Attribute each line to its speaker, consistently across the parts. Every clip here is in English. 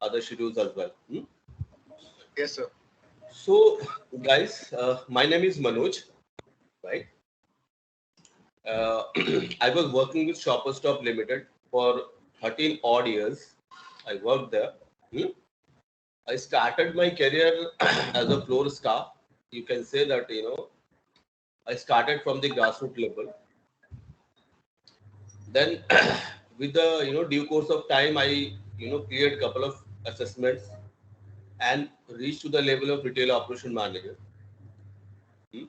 Speaker 1: other schedules as well.
Speaker 2: Yes, sir.
Speaker 1: So, guys, my name is Manoj, right? I was working with Shoppers Stop Limited for 13 odd years. I worked there. I started my career as a floor staff. You can say that, I started from the grassroots level. Then, with the, due course of time, I, cleared couple of assessments and reached to the level of retail operation manager. Hmm.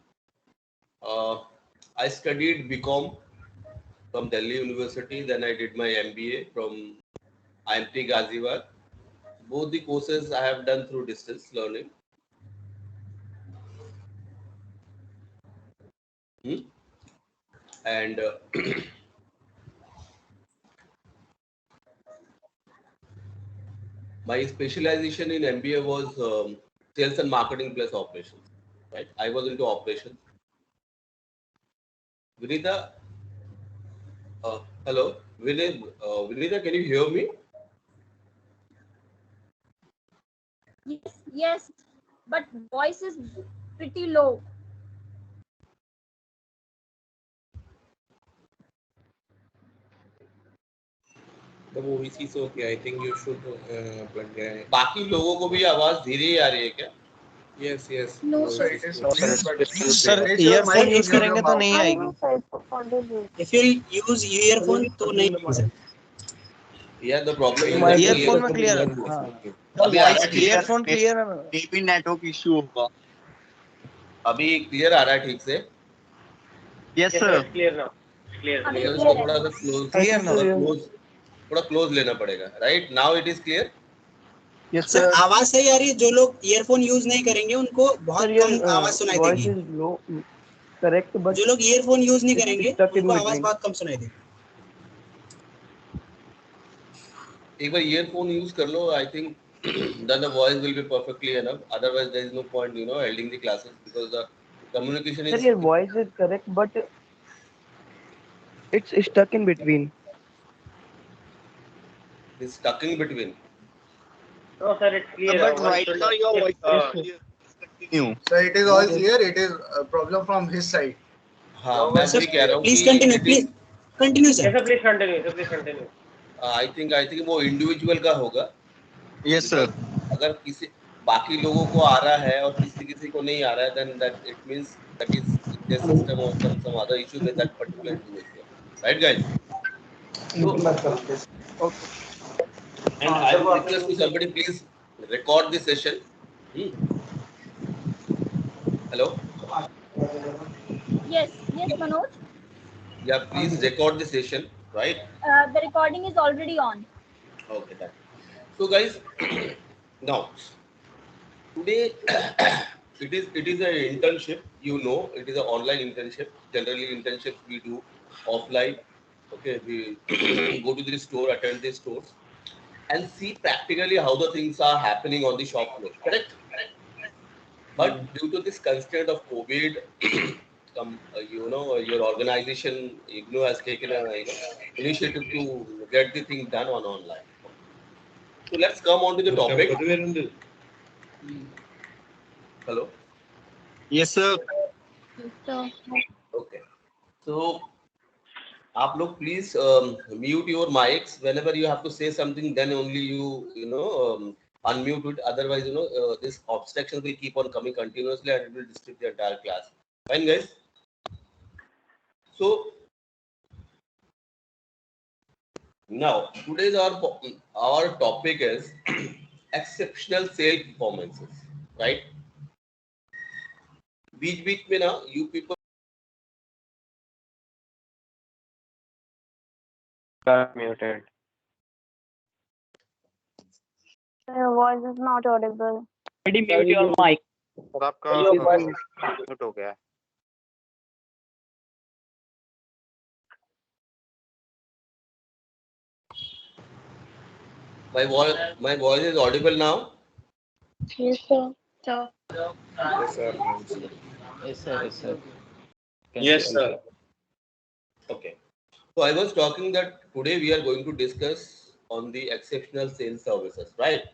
Speaker 1: Uh, I studied BCom from Delhi University. Then I did my MBA from IMT Ghaziabad. Both the courses I have done through distance learning. And my specialization in MBA was sales and marketing plus operations. Right, I was into operations. Vinita, hello, Vinita, can you hear me?
Speaker 3: Yes, but voice is pretty low.
Speaker 4: The voice is okay. I think you should plug it.
Speaker 1: बाकी लोगों को भी आवाज धीरे ही आ रही है क्या?
Speaker 4: Yes, yes.
Speaker 3: No,
Speaker 2: Sir, it is
Speaker 5: No, sir.
Speaker 2: but
Speaker 5: Sir,
Speaker 2: raise your
Speaker 5: earphone
Speaker 2: mic
Speaker 5: use
Speaker 2: near your
Speaker 5: करेंगे तो
Speaker 2: mouth.
Speaker 5: नहीं आएगी. If you use earphone तो नहीं आएगी sir.
Speaker 1: Yeah, the problem is
Speaker 5: Mic
Speaker 1: that
Speaker 5: earphone में clear है.
Speaker 1: अभी आ रहा है ठीक है?
Speaker 5: Earphone clear है.
Speaker 6: maybe network issue होगा.
Speaker 1: अभी क्लियर आ रहा है ठीक से?
Speaker 6: Yes, sir.
Speaker 7: Clear now. Clear.
Speaker 1: या उसको थोड़ा सा क्लोज थोड़ा क्लोज लेना पड़ेगा. Right now it is clear.
Speaker 6: Yes,
Speaker 5: sir
Speaker 6: sir.
Speaker 5: आवाज सही आ रही है. जो लोग ईयरफोन यूज नहीं करेंगे उनको बहुत कम आवाज सुनाई देगी.
Speaker 8: करेक्ट बट
Speaker 5: जो लोग ईयरफोन यूज नहीं करेंगे उनको आवाज बहुत कम सुनाई देगी.
Speaker 1: एक बार ईयरफोन यूज कर लो. I think then the voice will be perfectly enough. Otherwise there is no point holding the classes because the communication is
Speaker 8: sir your voice is correct but it's stuck in between.
Speaker 1: stuck in between.
Speaker 7: No, sir, it's clear.
Speaker 6: But right now your voice is clear. Continue.
Speaker 2: Sir, it is all clear. It is a problem from his side.
Speaker 1: हाँ मैं भी कह रहा हूँ
Speaker 5: please continue. Please continue
Speaker 7: Yes,
Speaker 5: sir.
Speaker 7: sir, please continue. Sir, please continue.
Speaker 1: I think वो individual का होगा.
Speaker 6: Yes, sir.
Speaker 1: अगर किसी बाकी लोगों को आ रहा है और किसी को नहीं आ रहा है then that it means that is the system or some other issue with that particular individual. Right guys? So, and I will request to somebody please record this session. Hello?
Speaker 3: Yes, Manoj.
Speaker 1: Yeah, please record the session, right?
Speaker 3: The recording is already on.
Speaker 1: Okay, done. So guys, now today it is an internship. It is an online internship. Generally internships we do offline. Okay, we go to the store, attend the stores, and see practically how the things are happening on the shop floor. Correct? But due to this constraint of COVID, your organization IGNOU has taken an initiative to get the thing done on online. So let's come on to the topic. Hello.
Speaker 6: Yes, sir.
Speaker 1: Okay. So, आप लोग please mute your mics whenever you have to say something. Then only you unmute it. Otherwise, this obstruction will keep on coming continuously and it will disturb the entire class. Fine, guys. So now today's our topic is exceptional sales performances, right? बीच में ना you people
Speaker 7: Muted.
Speaker 3: Your voice is not audible.
Speaker 7: Mute your mic.
Speaker 6: और आपका mute हो गया.
Speaker 1: my voice is audible now.
Speaker 3: Yes, sir.
Speaker 4: Yes, sir.
Speaker 5: Yes sir. Yes sir.
Speaker 7: Yes, sir.
Speaker 1: Okay. So I was talking that today we are going to discuss on the exceptional sales services, right?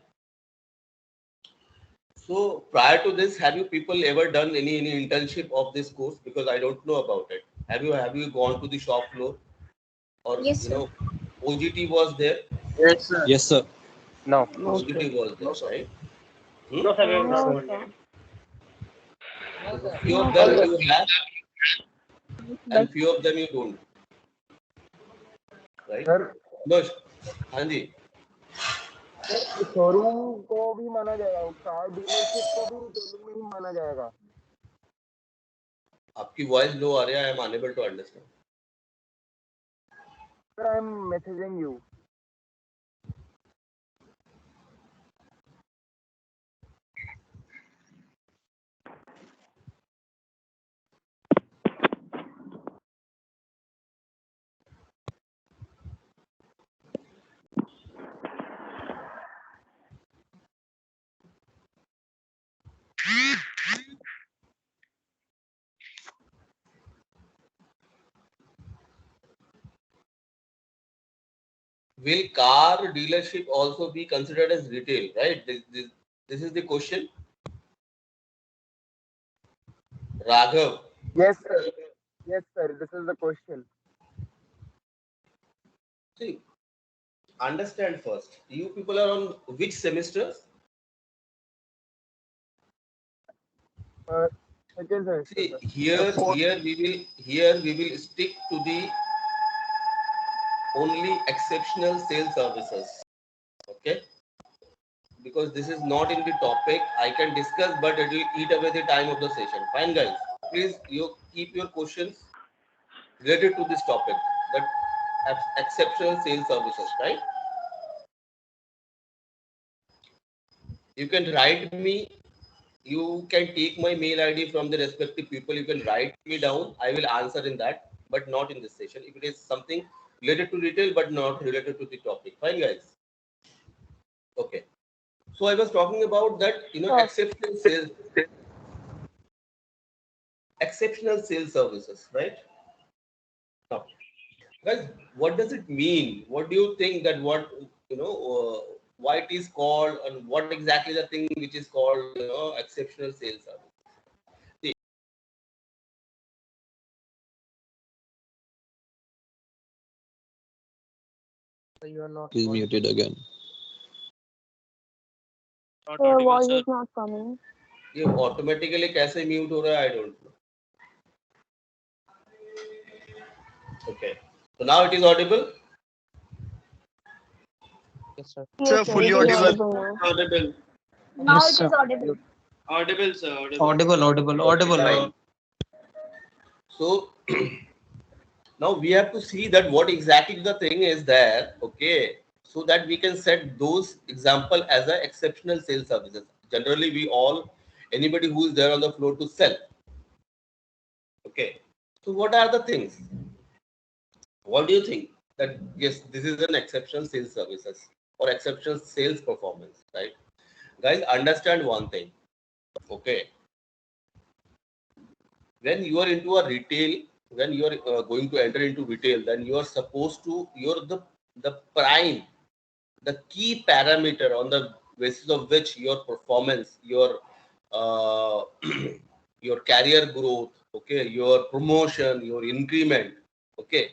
Speaker 1: So prior to this, have you people ever done any internship of this course? Because I don't know about it. Have you gone to the shop floor, or
Speaker 3: Yes, sir.
Speaker 1: OGT was there?
Speaker 2: Yes, sir.
Speaker 6: Yes, sir.
Speaker 8: No.
Speaker 1: OGT was there,
Speaker 2: No, sir.
Speaker 1: right?
Speaker 7: No, sir, we have not
Speaker 8: No,
Speaker 7: gone
Speaker 8: sir.
Speaker 7: yet.
Speaker 1: So few of
Speaker 3: No,
Speaker 1: them
Speaker 3: sir.
Speaker 1: you have, and
Speaker 3: But
Speaker 1: few of them you don't, right?
Speaker 8: Sir
Speaker 1: No, हाँ जी.
Speaker 8: Showroom को भी माना जाएगा, car dealership को भी retailing में ही माना जाएगा.
Speaker 1: आपकी वॉइस लो आ रहा है. I am unable to understand.
Speaker 8: Sir, I am messaging you.
Speaker 1: Will car dealership also be considered as retail, right? This is the question. Raghav,
Speaker 8: Yes, sir. Yes, sir. This is the question.
Speaker 1: see, understand first. You people are on which semesters?
Speaker 8: Second semester,
Speaker 1: See,
Speaker 8: sir.
Speaker 1: here we will stick to the only exceptional sales services. Okay? Because this is not in the topic. I can discuss, but it will eat away the time of the session. Fine, guys. Please, you keep your questions related to this topic. That exceptional sales services, right? You can write me. You can take my mail ID from the respective people. You can write me down. I will answer in that, but not in this session. If it is something related to retail, but not related to the topic. Fine, guys. Okay. So I was talking about that, exceptional sales services, right? Now, guys, what does it mean? What do you think that why it is called, and what exactly the thing which is called, exceptional sales service? See,
Speaker 8: You are not.
Speaker 6: He's muted again.
Speaker 7: Not
Speaker 3: your
Speaker 7: audible,
Speaker 3: voice
Speaker 7: sir.
Speaker 3: is not coming.
Speaker 1: ये automatically कैसे mute हो रहा है? I don't know. Okay. So now it is audible.
Speaker 8: Yes, sir.
Speaker 6: Sir,
Speaker 3: Yes,
Speaker 6: fully
Speaker 3: it is
Speaker 6: audible.
Speaker 3: now.
Speaker 7: Audible.
Speaker 3: Now
Speaker 5: Yes,
Speaker 3: it is
Speaker 5: sir.
Speaker 3: audible.
Speaker 7: Audible, sir. Audible.
Speaker 5: Audible.
Speaker 1: Fine. So now we have to see that what exactly the thing is there, okay, so that we can set those example as a exceptional sales services. Generally, anybody who is there on the floor to sell. Okay. So what are the things? What do you think? That yes, this is an exceptional sales services or exceptional sales performance, right? Guys, understand one thing. Okay. When you are into a retail, when you are going to enter into retail, then you are supposed to, the prime, the key parameter on the basis of which your performance, your your career growth, okay, your promotion, your increment, okay,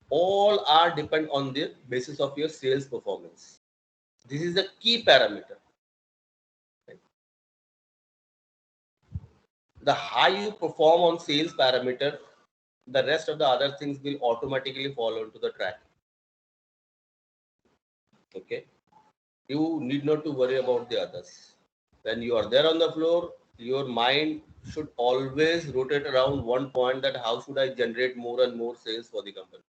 Speaker 1: all are depend on the basis of your sales performance. This is the key parameter. The higher you perform on sales parameter, the rest of the other things will automatically fall onto the track. Okay, you need not to worry about the others. When you are there on the floor, your mind should always rotate around one point, that how should I generate more and more sales for the company,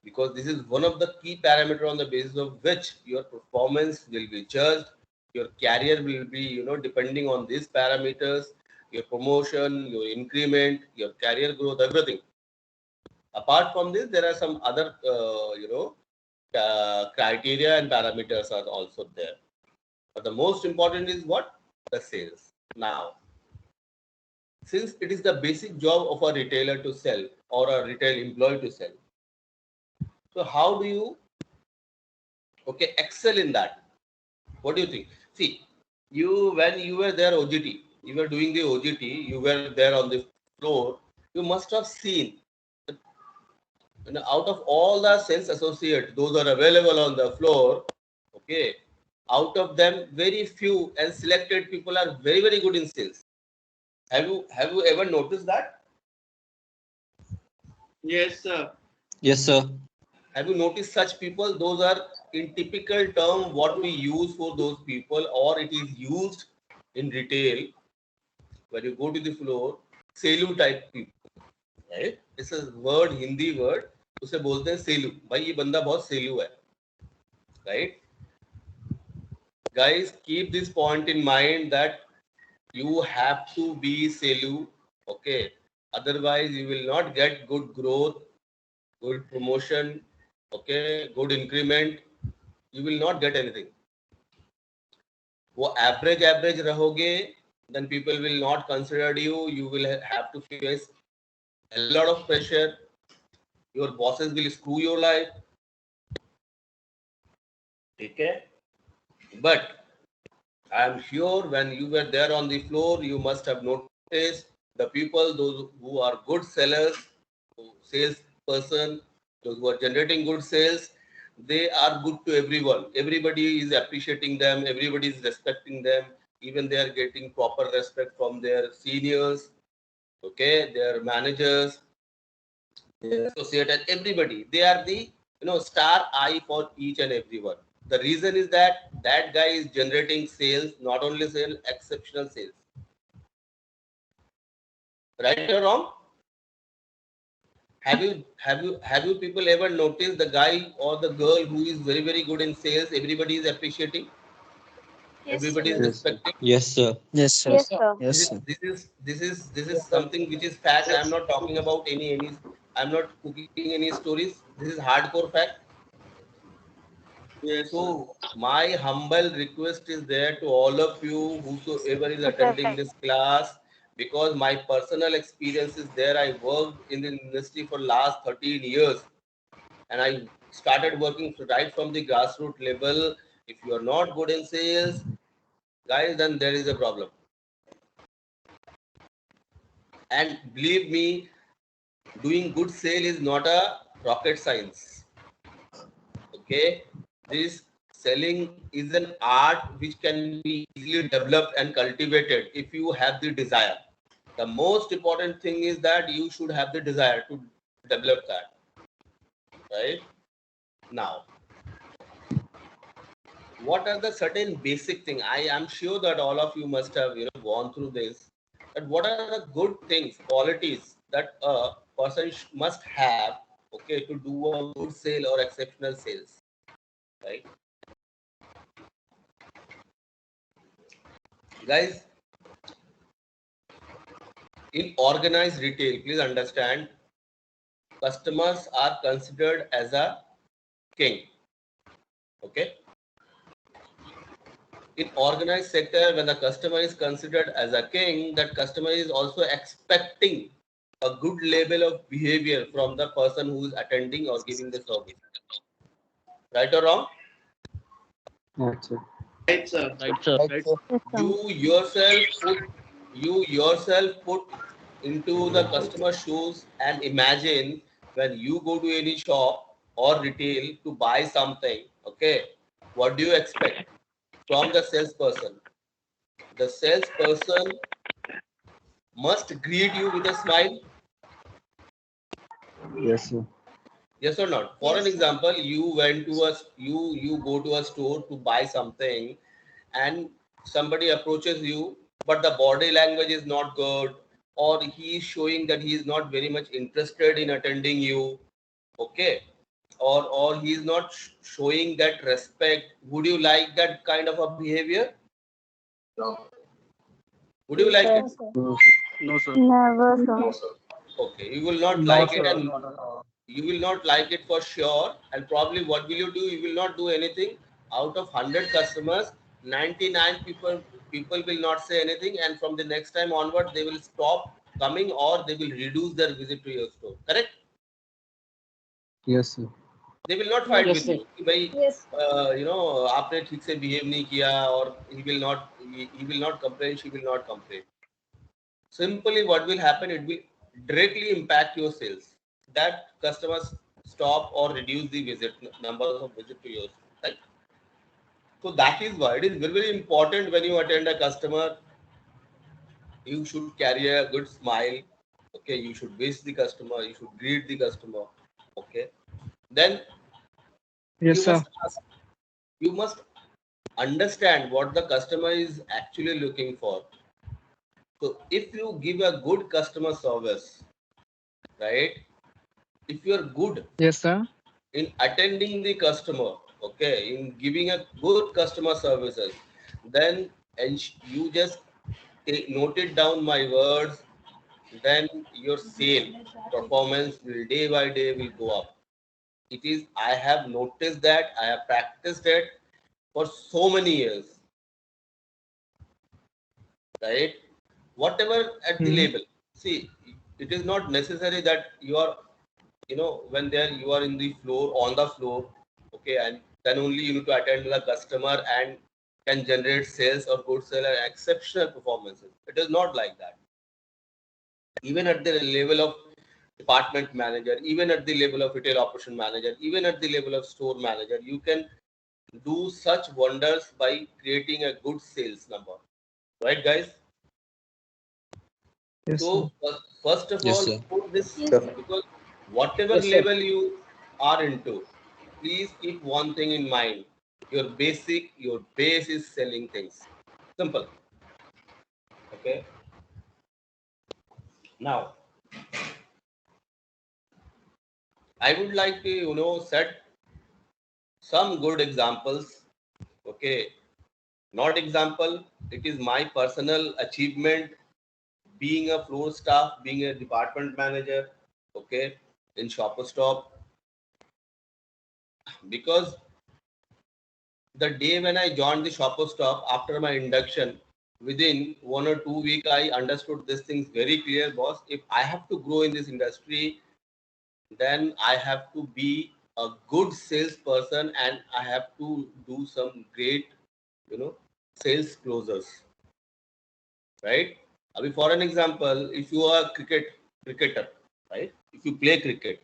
Speaker 1: because this is one of the key parameter on the basis of which your performance will be judged. Your career will be depending on these parameters, your promotion, your increment, your career growth, everything. Apart from this, there are some other criteria and parameters are also there, but the most important is what? The sales. Now, since it is the basic job of a retailer to sell, or a retail employee to sell, so how do you excel in that? What do you think? See, when you were there OGT, you were doing the OGT, you were there on the floor, you must have seen that, out of all the sales associates, those are available on the floor, okay, out of them, very few and selected people are very, very good in sales. Have you ever noticed that?
Speaker 7: Yes, sir.
Speaker 6: Yes, sir.
Speaker 1: Have you noticed such people? Those are in typical term what we use for those people, or it is used in retail. When you go to the floor, Selu type people, right? It's a word, Hindi word. उसे बोलते हैं सेलू. भाई ये बंदा बहुत सेलू है, right? Guys, keep this point in mind that you have to be selu, okay? Otherwise, you will not get good growth, good promotion, okay, good increment. You will not get anything. वो average रहोगे, then people will not consider you. You will have to face a lot of pressure. Your bosses will screw your life. Okay? But I am sure when you were there on the floor, you must have noticed the people, those who are good sellers, salesperson, those who are generating good sales, they are good to everyone. Everybody is appreciating them. Everybody is respecting them. Even they are getting proper respect from their seniors, okay, their managers, their associate, and everybody. They are the star eye for each and everyone. The reason is that that guy is generating sales, not only sales, exceptional sales. Right or wrong? Have you people ever noticed the guy or the girl who is very, very good in sales? Everybody is appreciating.
Speaker 3: Yes,
Speaker 1: Everybody is
Speaker 3: sir.
Speaker 1: respecting.
Speaker 6: Yes, sir.
Speaker 5: Yes, sir.
Speaker 3: Yes, sir.
Speaker 5: Yes, sir.
Speaker 1: This is something which is fact. I'm not talking about any. I'm not cooking any stories. This is hardcore fact.
Speaker 7: Yes, sir.
Speaker 1: So my humble request is there to all of you whosoever is attending this class, because my personal experience is there. I worked in the industry for last 13 years and I started working right from the grassroots level. If you are not good in sales, guys, then there is a problem. And believe me, doing good sale is not a rocket science. Okay, this selling is an art which can be easily developed and cultivated if you have the desire. The most important thing is that you should have the desire to develop that. Right now, what are the certain basic things? I am sure that all of you must have gone through this. But what are the good things, qualities that a person must have, okay, to do a good sale or exceptional sales, right? Guys, in organized retail, please understand, customers are considered as a king. Okay. In organized sector, when the customer is considered as a king, that customer is also expecting a good level of behavior from the person who is attending or giving the service. Right or wrong?
Speaker 7: Right, sir. Right, sir.
Speaker 8: Right, sir.
Speaker 1: You yourself put into the customer shoes and imagine when you go to any shop or retail to buy something, okay, what do you expect from the salesperson? The salesperson must greet you with a smile.
Speaker 6: Yes, sir.
Speaker 1: Yes or not? For
Speaker 3: Yes,
Speaker 1: an
Speaker 3: sir.
Speaker 1: example, you went to you go to a store to buy something and somebody approaches you, but the body language is not good, or he is showing that he is not very much interested in attending you, okay, or he is not showing that respect. Would you like that kind of a behavior?
Speaker 2: No.
Speaker 1: Would you like it?
Speaker 3: Yes, sir.
Speaker 6: No, sir.
Speaker 3: Never, sir.
Speaker 2: No, sir.
Speaker 1: Okay, you will not
Speaker 2: No,
Speaker 1: like
Speaker 2: sir.
Speaker 1: it, and
Speaker 2: Not at all.
Speaker 1: you will not like it for sure. And probably what will you do? You will not do anything. Out of 100 customers, 99 people will not say anything, and from the next time onward they will stop coming or they will reduce their visit to your store. Correct?
Speaker 6: Yes, sir.
Speaker 1: They will not fight
Speaker 9: Yes,
Speaker 1: with
Speaker 9: sir.
Speaker 1: you कि भाई
Speaker 3: Yes.
Speaker 1: you know आपने ठीक से behave नहीं किया, or he will not complain, she will not complain. Simply what will happen, it will directly impact your sales. That customers stop or reduce the numbers of visit to yours, right? So that is why it is very, very important when you attend a customer, you should carry a good smile. Okay, you should wish the customer, you should greet the customer. Okay, then
Speaker 9: Yes, sir.
Speaker 1: you must understand what the customer is actually looking for. So if you give a good customer service, right? If you are good
Speaker 9: Yes, sir.
Speaker 1: in attending the customer, okay, in giving a good customer services, then and you just note it down my words, then your sale performance will day by day will go up. It is, I have noticed that, I have practiced it for so many years, right? Whatever at the label. See, it is not necessary that you are, you know, when there you are in the floor, on the floor, okay, and then only you need to attend to the customer and can generate sales or good sale and exceptional performances. It is not like that. Even at the level of department manager, even at the level of retail operation manager, even at the level of store manager, you can do such wonders by creating a good sales number, right guys?
Speaker 9: Yes,
Speaker 1: So
Speaker 9: sir.
Speaker 1: first of
Speaker 4: Yes,
Speaker 1: all,
Speaker 4: sir.
Speaker 1: put this,
Speaker 3: Yes.
Speaker 1: because whatever
Speaker 9: Yes, sir.
Speaker 1: level you are into, please keep one thing in mind. Your base is selling things. Simple. Okay. Now, I would like to, you know, set some good examples. Okay. Not example, it is my personal achievement being a floor staff, being a department manager, okay, in Shopper Stop. Because the day when I joined the Shopper Stop after my induction, within 1 or 2 weeks, I understood these things very clear, boss. If I have to grow in this industry, then I have to be a good salesperson and I have to do some great, you know, sales closers, right? For an example, if you are a cricketer, right? If you play cricket,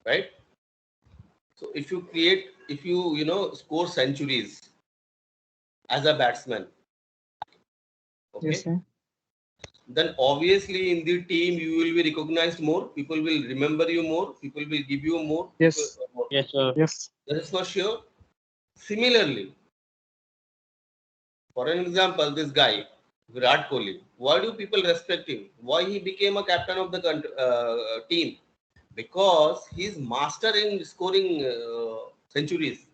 Speaker 1: right? So if you know, score centuries as a batsman, okay,
Speaker 9: Yes, sir.
Speaker 1: then obviously in the team you will be recognized more. People will remember you more. People will give you more.
Speaker 9: Yes.
Speaker 7: Yes, sir.
Speaker 9: Yes.
Speaker 1: That is for sure. Similarly, for an example, this guy Virat Kohli. Why do people respect him? Why he became a captain of the team? Because he's master in scoring centuries.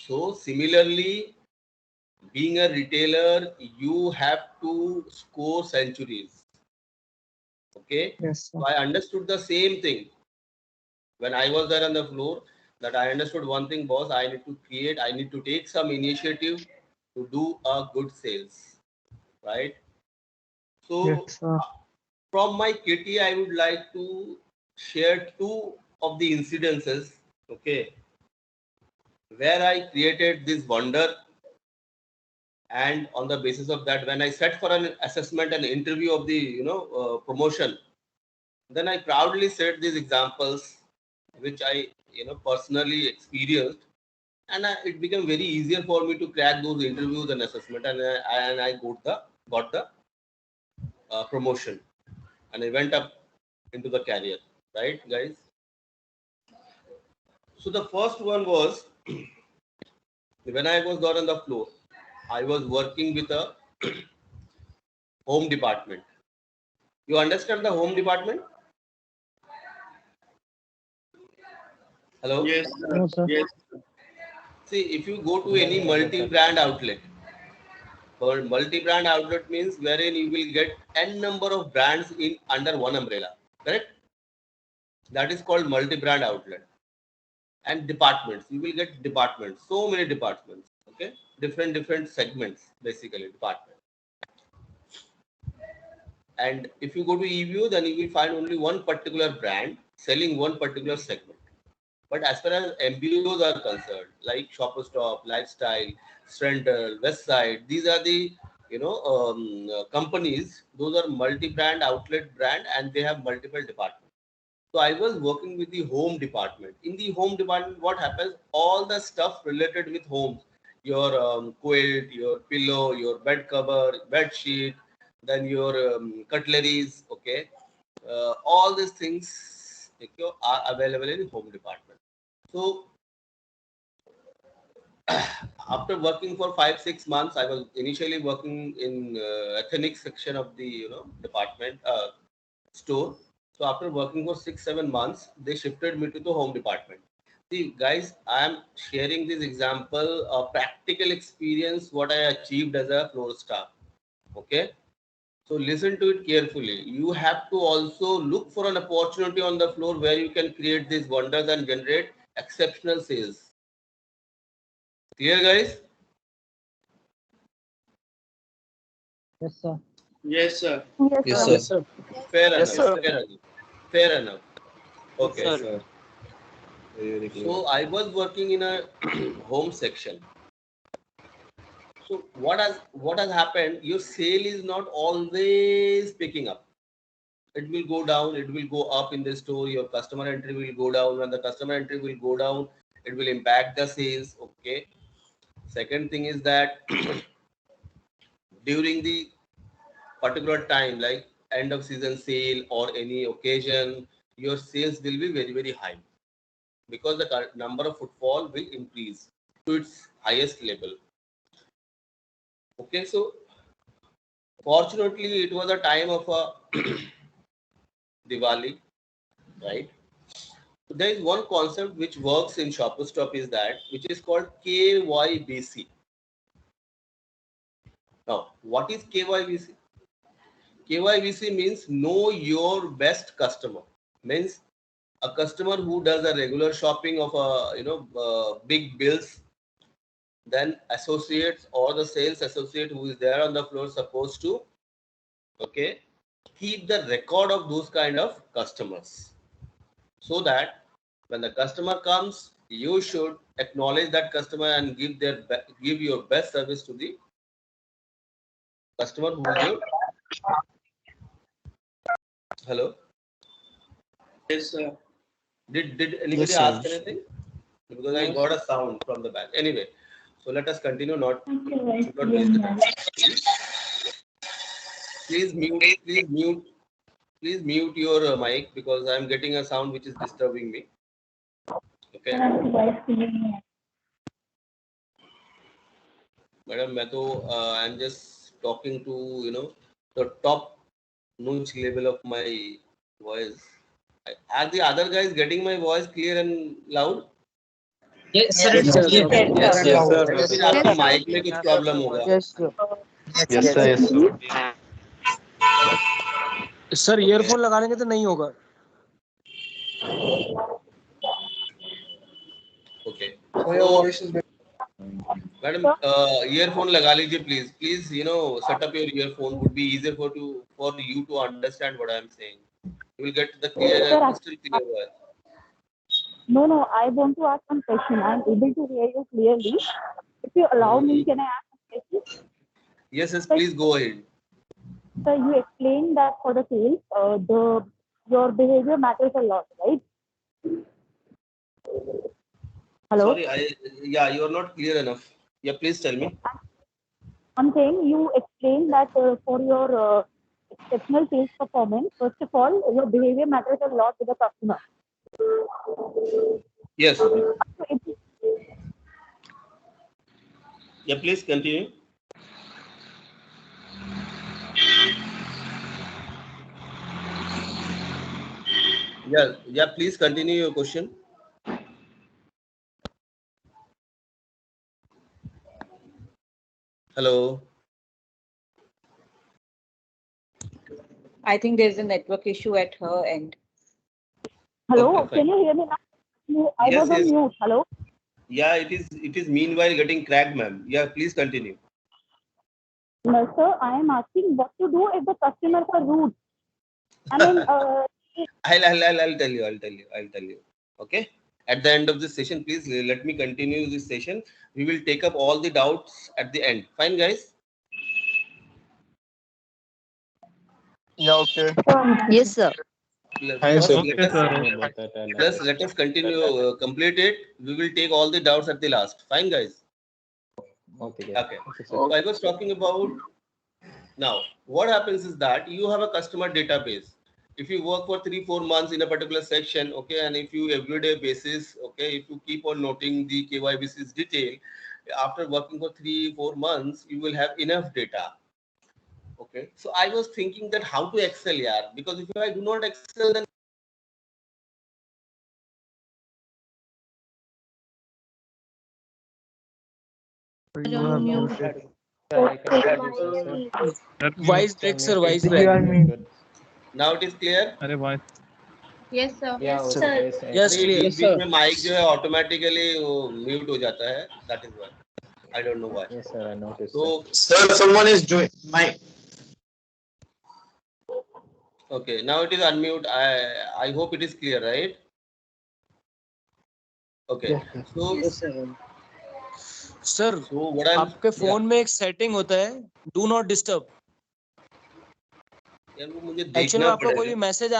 Speaker 1: So similarly, being a retailer, you have to score centuries. Okay.
Speaker 9: Yes, sir.
Speaker 1: So I understood the same thing when I was there on the floor, that I understood one thing, boss, I need to take some initiative to do a good sales, right?
Speaker 9: Yes,
Speaker 1: So
Speaker 9: sir.
Speaker 1: from my kitty, I would like to share two of the incidences, okay, where I created this wonder. And on the basis of that, when I set for an assessment and interview of the, you know, promotion, then I proudly said these examples, which I, you know, personally experienced, and it became very easier for me to crack those interviews and assessment, and I got the promotion, and I went up into the career, right, guys? So the first one was when I was there on the floor, I was working with a home department. You understand the home department? Hello?
Speaker 7: Yes, sir.
Speaker 9: No, sir.
Speaker 7: Yes.
Speaker 1: See, if you go to any multi-brand outlet, multi-brand outlet means wherein you will get n number of brands in under one umbrella, correct? That is called multi-brand outlet. And departments, you will get departments, so many departments, okay? Different segments, basically, department. And if you go to eView, then you will find only one particular brand selling one particular segment. But as far as MBOs are concerned, like Shopper Stop, Lifestyle, Strandal, Westside, these are the companies. Those are multi-brand outlet brand, and they have multiple departments. So I was working with the home department. In the home department, what happens? All the stuff related with homes, your quilt, your pillow, your bed cover, bed sheet, then your cutleries, okay, all these things are available in home department. So after working for 5-6 months, I was initially working in ethnic section of the department store. So after working for 6-7 months, they shifted me to the home department. See, guys, I am sharing this example of practical experience what I achieved as a floor staff. Okay, so listen to it carefully. You have to also look for an opportunity on the floor where you can create these wonders and generate exceptional sales. Clear, guys?
Speaker 8: Yes, sir.
Speaker 7: Yes, sir.
Speaker 4: Yes, sir.
Speaker 1: Fair
Speaker 6: Yes,
Speaker 1: enough.
Speaker 6: sir.
Speaker 1: Fair enough. Fair enough. Okay.
Speaker 4: Yes, sir. Very clear.
Speaker 1: So I was working in a home section. So what has happened? Your sale is not always picking up. It will go down. It will go up in the store. Your customer entry will go down. When the customer entry will go down, it will impact the sales. Okay. Second thing is that during the particular time, like end of season sale or any occasion, your sales will be very, very high because the number of footfall will increase to its highest level. Okay, so fortunately, it was a time of a Diwali, right? So there is one concept which works in Shopper Stop is that which is called KYBC. Now, what is KYBC? KYBC means know your best customer. Means a customer who does a regular shopping of big bills, then associates or the sales associate who is there on the floor supposed to keep the record of those kind of customers, so that when the customer comes, you should acknowledge that customer and give your best service to the customer who is your. Hello.
Speaker 7: Yes, sir.
Speaker 1: Did anybody ask anything? Because I got a sound from the back. Anyway, so let us continue. Not waste the time. Please mute your mic because I am getting a sound which is disturbing me. Okay. Madam, I am just talking to the top notch level of my voice. Are the other guys getting my voice clear and loud?
Speaker 5: Yes, sir.
Speaker 8: Yes, sir.
Speaker 4: Yes,
Speaker 6: Yes,
Speaker 4: sir.
Speaker 6: sir.
Speaker 1: फिर आपका mic में कुछ problem होगा.
Speaker 8: Yes, sir.
Speaker 6: Yes, sir. Yes, sir.
Speaker 8: Sir earphone लगाने के तो नहीं होगा.
Speaker 1: Okay.
Speaker 2: So your voice is very
Speaker 1: madam earphone लगा लीजिए please set up your earphone would be easier for you to understand what I am saying. You will get the crystal clear voice.
Speaker 3: No, I want to ask one question. I am able to hear you clearly. If you allow me, can I ask a question?
Speaker 1: Yes, please go ahead.
Speaker 3: Sir, you explained that for the sales, your behavior matters a lot, right? Hello?
Speaker 1: Sorry, you are not clear enough. Yeah, please tell me.
Speaker 3: I'm saying you explained that for your exceptional sales performance, first of all, your behavior matters a lot with the customer.
Speaker 1: Yes.
Speaker 3: So
Speaker 1: Yeah, please continue. Yeah, please continue your question. Hello.
Speaker 10: I think there's a network issue at her end.
Speaker 3: Hello,
Speaker 1: Okay,
Speaker 3: can you hear me now? I was on mute. Hello?
Speaker 1: Yeah, it is meanwhile getting cracked, ma'am. Yeah, please continue.
Speaker 3: No, sir, I am asking what to do if the customers are rude. I mean,
Speaker 1: I'll tell you. Okay. At the end of this session, please let me continue this session. We will take up all the doubts at the end. Fine, guys.
Speaker 8: Yeah, okay.
Speaker 3: Yes, sir.
Speaker 1: First,
Speaker 9: Okay, sir.
Speaker 1: let us continue. Complete it. We will take all the doubts at the last. Fine, guys. Okay. So I was talking about now. What happens is that you have a customer database. If you work for 3-4 months in a particular section, okay, and if you everyday basis, okay, if you keep on noting the KYBC's detail, after working for 3-4 months, you will have enough data. Okay, so I was thinking that how to excel, yeah, because if I do not excel, then
Speaker 9: You are muted.
Speaker 11: Wise break, sir. Wise
Speaker 9: You
Speaker 11: break.
Speaker 9: are muted.
Speaker 1: now it is clear.
Speaker 9: अरे voice.
Speaker 10: Yes, sir.
Speaker 11: Yes,
Speaker 1: अरे
Speaker 11: clear.
Speaker 1: बीच बीच में mic जो है automatically mute हो जाता है, that is why. I don't know why.
Speaker 6: Yes, sir, I noticed.
Speaker 1: So
Speaker 5: Sir, someone is doing my.
Speaker 1: okay, now it is unmute. I hope it is clear, right? Okay. So
Speaker 11: sir
Speaker 1: what I'm
Speaker 11: आपके phone में एक setting होता है do not disturb.
Speaker 1: यार वो मुझे
Speaker 11: actually
Speaker 1: देखना
Speaker 11: आपका कोई भी
Speaker 1: पड़ेगा.
Speaker 11: मैसेज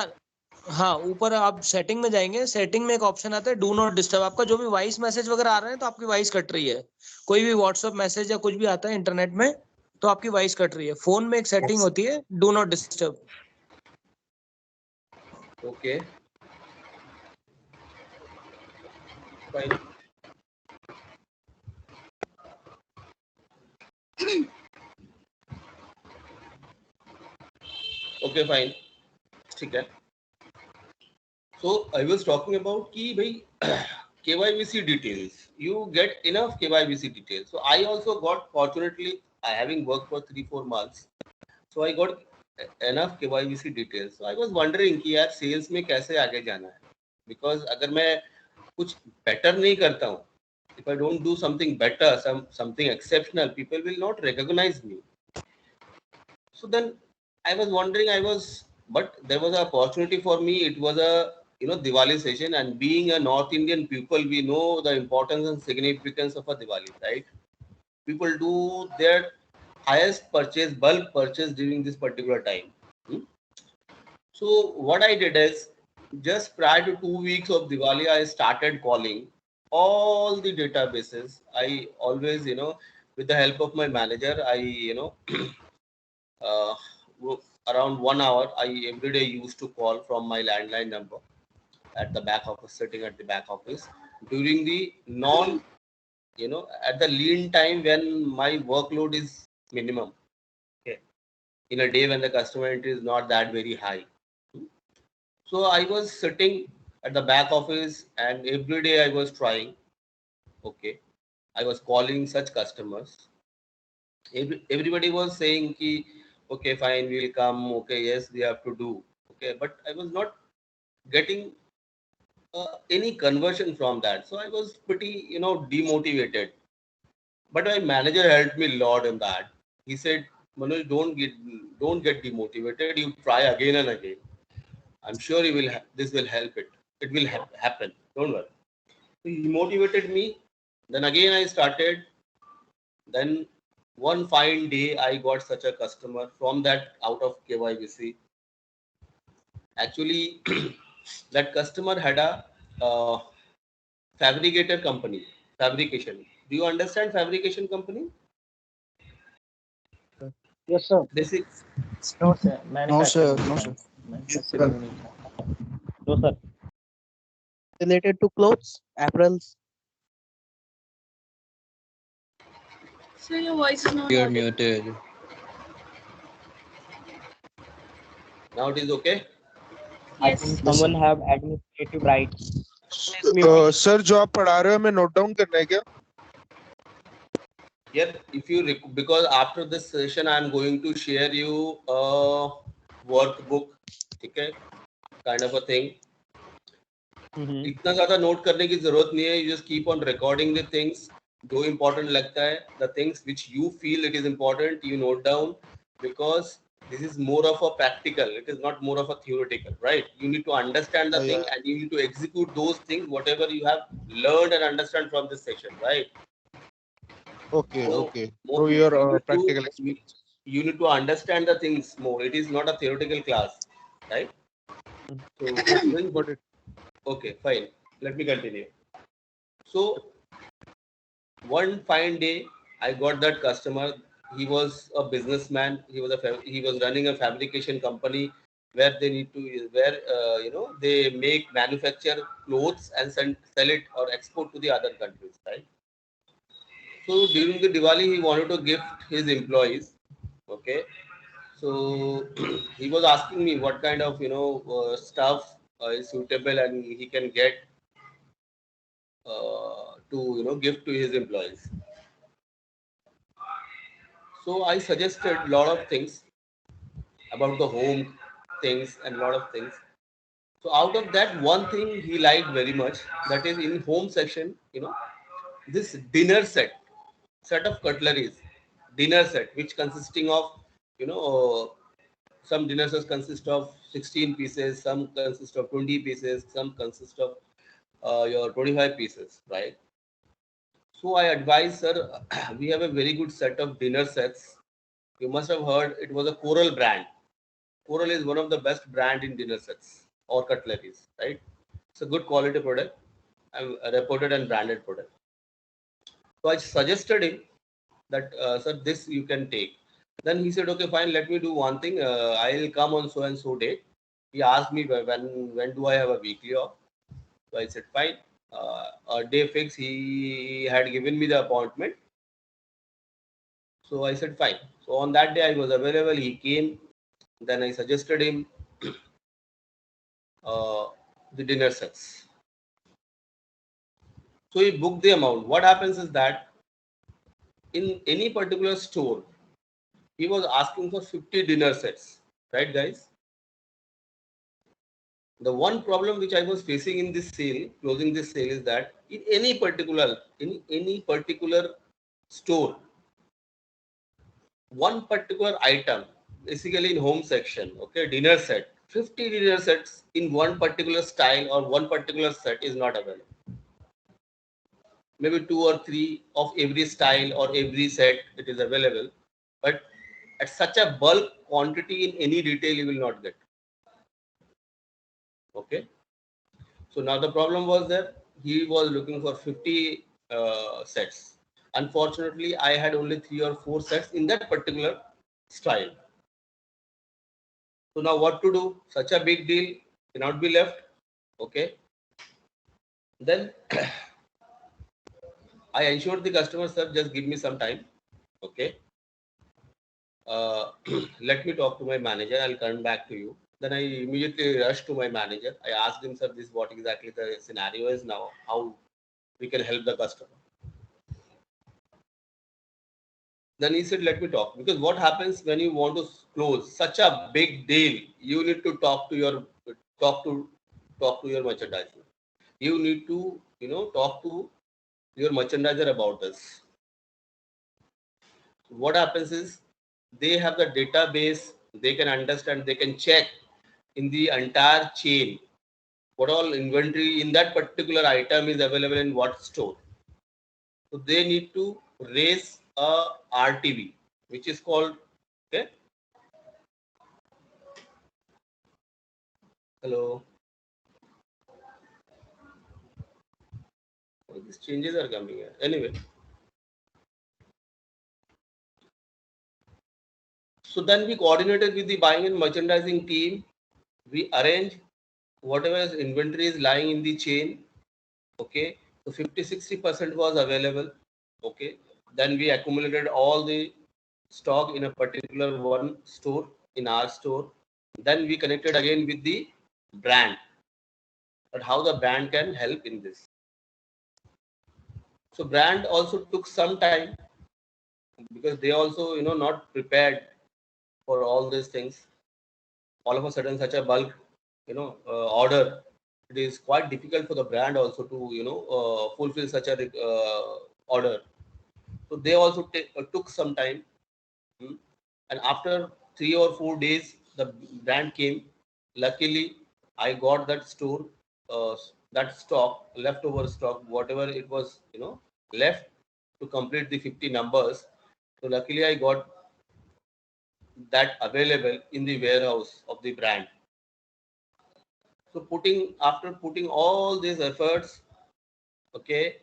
Speaker 11: हाँ ऊपर आप सेटिंग में जाएंगे, सेटिंग में एक ऑप्शन आता है डू नॉट डिस्टर्ब. आपका जो भी वॉइस मैसेज वगैरह आ रहा है तो आपकी वॉइस कट रही है. कोई भी व्हाट्सएप मैसेज या कुछ भी आता है इंटरनेट में तो आपकी वॉइस कट रही है. फोन में एक सेटिंग होती है do not disturb.
Speaker 1: Okay. Fine. Okay, fine. ठीक है. So I was talking about कि भाई KYBC details. You get enough KYBC details. So I also got, fortunately, having worked for 3-4 months, so I got enough KYBC details. So I was wondering कि यार sales में कैसे आगे जाना है, because अगर मैं कुछ better नहीं करता हूँ, if I don't do something better, something exceptional, people will not recognize me. So then I was wondering, but there was an opportunity for me. It was a Diwali session, and being a North Indian people, we know the importance and significance of a Diwali, right? People do their highest purchase, bulk purchase during this particular time. So what I did is, just prior to 2 weeks of Diwali, I started calling all the databases. I always, with the help of my manager, I, around 1 hour, I every day used to call from my landline number at the back office, sitting at the back office during the at the lean time when my workload is minimum. Okay, in a day when the customer entry is not that very high. So I was sitting at the back office, and every day I was trying. Okay, I was calling such customers. Everybody was saying ki, okay, fine, we will come. Okay, yes, we have to do. Okay, but I was not getting any conversion from that. So I was pretty, demotivated. But my manager helped me a lot in that. He said, Manoj, don't get demotivated. You try again and again. I'm sure this will help it. It will happen. Don't worry. So he motivated me. Then again I started. Then one fine day I got such a customer from that out of KYBC. Actually, that customer had a fabricator company, fabrication. Do you understand fabrication company?
Speaker 8: Yes, sir.
Speaker 1: This is
Speaker 6: No, sir.
Speaker 2: No, sir. No, sir.
Speaker 6: No, sir.
Speaker 8: Related to clothes, apparels.
Speaker 10: So your voice is not
Speaker 4: You're
Speaker 10: audible.
Speaker 4: muted.
Speaker 1: now it is okay.
Speaker 10: Yes.
Speaker 8: Someone have administrative rights.
Speaker 9: Sir जो आप पढ़ा रहे हो हमें note down करना है क्या?
Speaker 1: Yeah, if you because after this session I am going to share you a workbook, okay, kind of a thing. इतना ज़्यादा नोट करने की जरूरत नहीं है. You just keep on recording the things. जो important लगता है, the things which you feel it is important, you note down, because This is more of a practical. It is not more of a theoretical, right? You need to understand the thing
Speaker 9: Yeah.
Speaker 1: and you need to execute those things, whatever you have learned and understand from this session, right?
Speaker 9: Okay,
Speaker 1: So,
Speaker 9: okay.
Speaker 1: more,
Speaker 9: Through your
Speaker 1: you need
Speaker 9: practical
Speaker 1: to,
Speaker 9: experience.
Speaker 1: you need to understand the things more. It is not a theoretical class, right? So,
Speaker 9: Got it.
Speaker 1: okay, fine. Let me continue. So, one fine day, I got that customer. He was a businessman. He was running a fabrication company where they need to they manufacture clothes and sell it or export to the other countries, right? So during the Diwali, he wanted to gift his employees. Okay, so he was asking me what kind of stuff is suitable and he can get to give to his employees. So I suggested a lot of things about the home things and a lot of things. So out of that, one thing he liked very much, that is in home section, this dinner set of cutleries, dinner set, which consisting of, some dinner sets consist of 16 pieces, some consist of 20 pieces, some consist of your 25 pieces, right? So I advise, sir, we have a very good set of dinner sets. You must have heard it was a Coral brand. Coral is one of the best brand in dinner sets or cutleries, right? It's a good quality product and a reported and branded product. So I suggested him that, sir, this you can take. Then he said, okay, fine, let me do one thing. I'll come on so and so date. He asked me when do I have a weekly off. So I said, fine. A day fix. He had given me the appointment. So I said, fine. So on that day I was available. He came. Then I suggested him the dinner sets. So he booked the amount. What happens is that in any particular store, he was asking for 50 dinner sets, right, guys? The one problem which I was facing in this sale, closing this sale, is that in any particular store, one particular item, basically in home section, okay, dinner set, 50 dinner sets in one particular style or one particular set is not available. Maybe 2 or 3 of every style or every set it is available, but at such a bulk quantity in any retail you will not get. Okay, so now the problem was that he was looking for 50 sets. Unfortunately, I had only 3 or 4 sets in that particular style. So now what to do? Such a big deal cannot be left. Okay, then I ensured the customer, sir, just give me some time. Okay, let me talk to my manager. I'll come back to you. Then I immediately rushed to my manager. I asked him, sir, this what exactly the scenario is now, how we can help the customer. Then he said, let me talk. Because what happens when you want to close such a big deal, you need to talk to your merchandiser. You need to, talk to your merchandiser about this. What happens is they have the database, they can understand, they can check in the entire chain what all inventory in that particular item is available in what store. So they need to raise a RTV, which is called, okay. Hello. Oh, these changes are coming here. Anyway. So then we coordinated with the buying and merchandising team. We arrange whatever inventory is lying in the chain. Okay. So 50-60% was available. Okay. Then we accumulated all the stock in a particular one store, in our store. Then we connected again with the brand, but how the brand can help in this. So brand also took some time because they also, not prepared for all these things. All of a sudden, such a bulk, order, it is quite difficult for the brand also to, fulfill such a order. So they also took some time. And after 3 or 4 days the brand came. Luckily, I got that store, that stock, leftover stock, whatever it was, left to complete the 50 numbers. So luckily, I got that available in the warehouse of the brand. So after putting all these efforts, okay,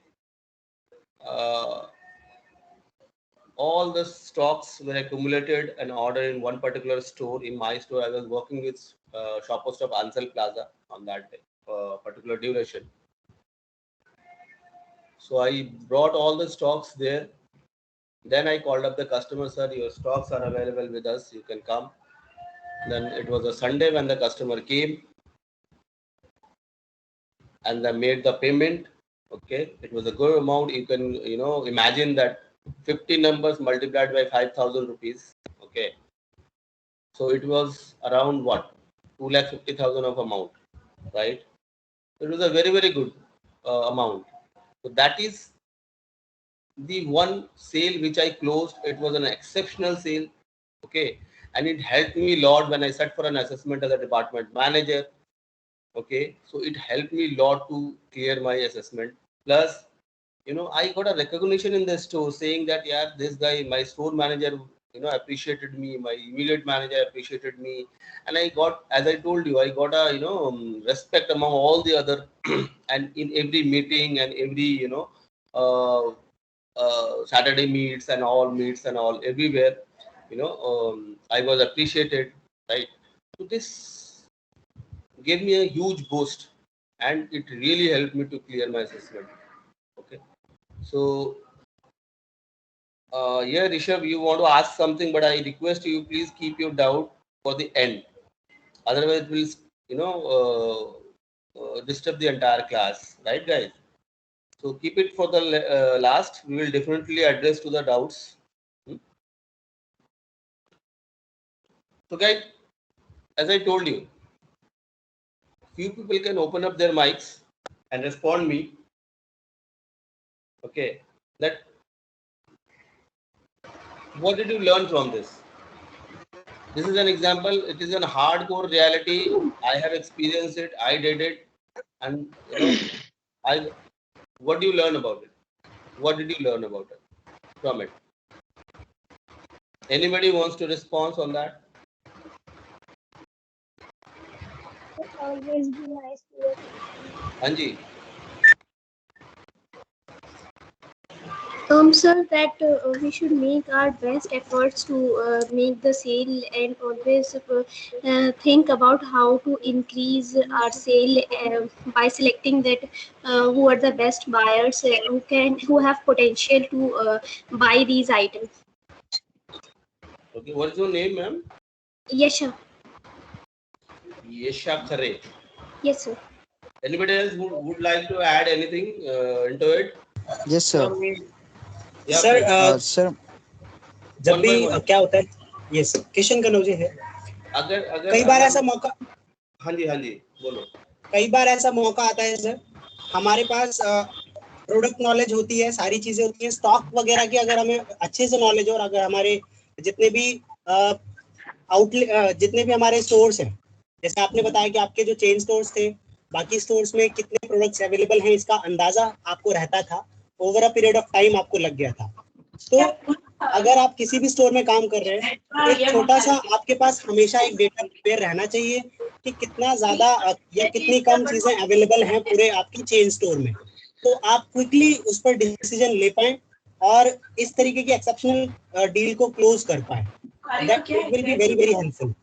Speaker 1: all the stocks were accumulated and ordered in one particular store. In my store, I was working with Shoppers Stop Ansel Plaza on that particular duration. So I brought all the stocks there. Then I called up the customer, sir, your stocks are available with us, you can come. Then it was a Sunday when the customer came and they made the payment. Okay, it was a good amount. You can, imagine that 50 numbers multiplied by 5,000 rupees. Okay, so it was around what, 2,50,000 of amount, right? It was a very, very good amount. So that is the one sale which I closed. It was an exceptional sale. Okay, and it helped me a lot when I sat for an assessment as a department manager. Okay, so it helped me a lot to clear my assessment. Plus, I got a recognition in the store saying that, yeah, this guy, my store manager, appreciated me, my immediate manager appreciated me, and I got, as I told you, I got a respect among all the other and in every meeting and every Saturday meets and all everywhere, I was appreciated, right? So this gave me a huge boost, and it really helped me to clear my assessment. Okay, so yeah, Rishabh, you want to ask something, but I request you, please keep your doubt for the end. Otherwise, it will, disturb the entire class, right, guys? So keep it for the last. We will definitely address to the doubts. So, guys, as I told you, few people can open up their mics and respond me. Okay, that what did you learn from this? This is an example. It is a hardcore reality. I have experienced it. I did it, and what do you learn about it? What did you learn about it from it? Anybody wants to respond on that?
Speaker 3: Always be nice to your
Speaker 1: Anji.
Speaker 12: Sir, that we should make our best efforts to make the sale, and always think about how to increase our sale by selecting that who are the best buyers who have potential to buy these items.
Speaker 1: Okay, what is your name, ma'am?
Speaker 12: Yesha.
Speaker 1: Yesha Khare.
Speaker 12: Yes, sir.
Speaker 1: Anybody else would like to add anything into it?
Speaker 6: Yes, sir.
Speaker 1: Yeah,
Speaker 5: sir
Speaker 6: Sir,
Speaker 5: जब भी क्या होता है, yes, Kishan Kanauji है,
Speaker 1: अगर
Speaker 5: कई बार ऐसा मौका,
Speaker 1: हाँ जी बोलो,
Speaker 5: कई बार ऐसा मौका आता है सर, हमारे पास प्रोडक्ट नॉलेज होती है, सारी चीजें होती हैं, स्टॉक वगैरह की अगर हमें अच्छे से नॉलेज हो, और अगर हमारे जितने भी आउटलेट, जितने भी हमारे स्टोर्स हैं, जैसे आपने बताया कि आपके जो चेन स्टोर्स थे, बाकी स्टोर्स में कितने प्रोडक्ट्स अवेलेबल हैं, इसका अंदाजा आपको रहता था, over a period of time आपको लग गया था। तो अगर आप किसी भी स्टोर में काम कर रहे हैं, एक छोटा सा आपके पास हमेशा एक डेटा प्रिपेयर रहना चाहिए कि कितना ज्यादा या कितनी कम चीजें अवेलेबल हैं पूरे आपकी चेन स्टोर में, तो आप क्विकली उस पर डिसीजन ले पाएं और इस तरीके की एक्सेप्शनल डील को क्लोज कर पाएं। That will be very very helpful.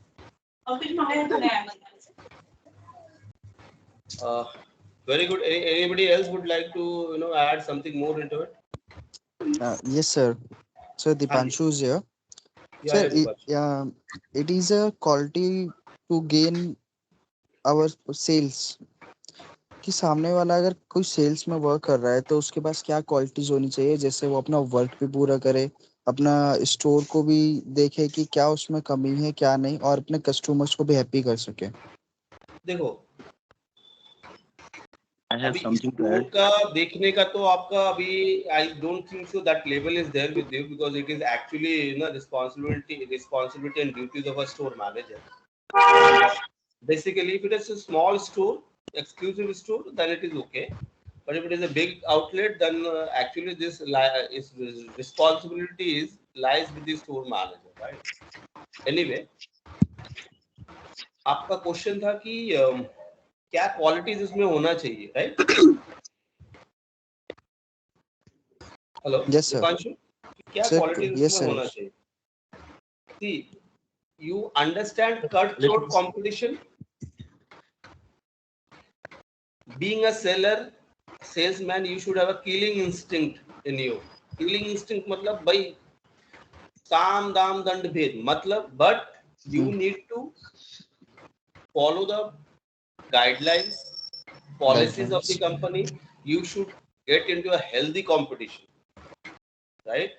Speaker 1: Very good. Anybody else would like to add something more into it?
Speaker 6: Yes, sir. So Dipanshu is here. Sir, it is a quality to gain our sales. कि सामने वाला अगर कोई sales में work कर रहा है तो उसके पास क्या क्वालिटीज होनी चाहिए, जैसे वो अपना वर्क भी पूरा करे, अपना स्टोर को भी देखे कि क्या उसमें कमी है क्या नहीं, और अपने कस्टमर्स को भी हैप्पी कर सके।
Speaker 1: देखो,
Speaker 13: I have
Speaker 1: अभी
Speaker 13: something to
Speaker 1: स्टोर
Speaker 13: add.
Speaker 1: का देखने का तो आपका अभी I don't think so that level is there with you because it is actually responsibility and duties of a store manager. Basically, if it is a small store, exclusive store, then it is okay. But if it is a big outlet, then actually this responsibility lies with the store manager, right? Anyway, आपका question था कि क्या qualities इसमें होना चाहिए, right? Hello Deepanshu, क्या qualities इसमें होना चाहिए? See, you understand cutthroat competition? Being a salesman, you should have a killing instinct in you. Killing instinct मतलब भाई काम दाम दंड भेद मतलब, but you need to follow the guidelines, policies of the company. You should get into a healthy competition, right?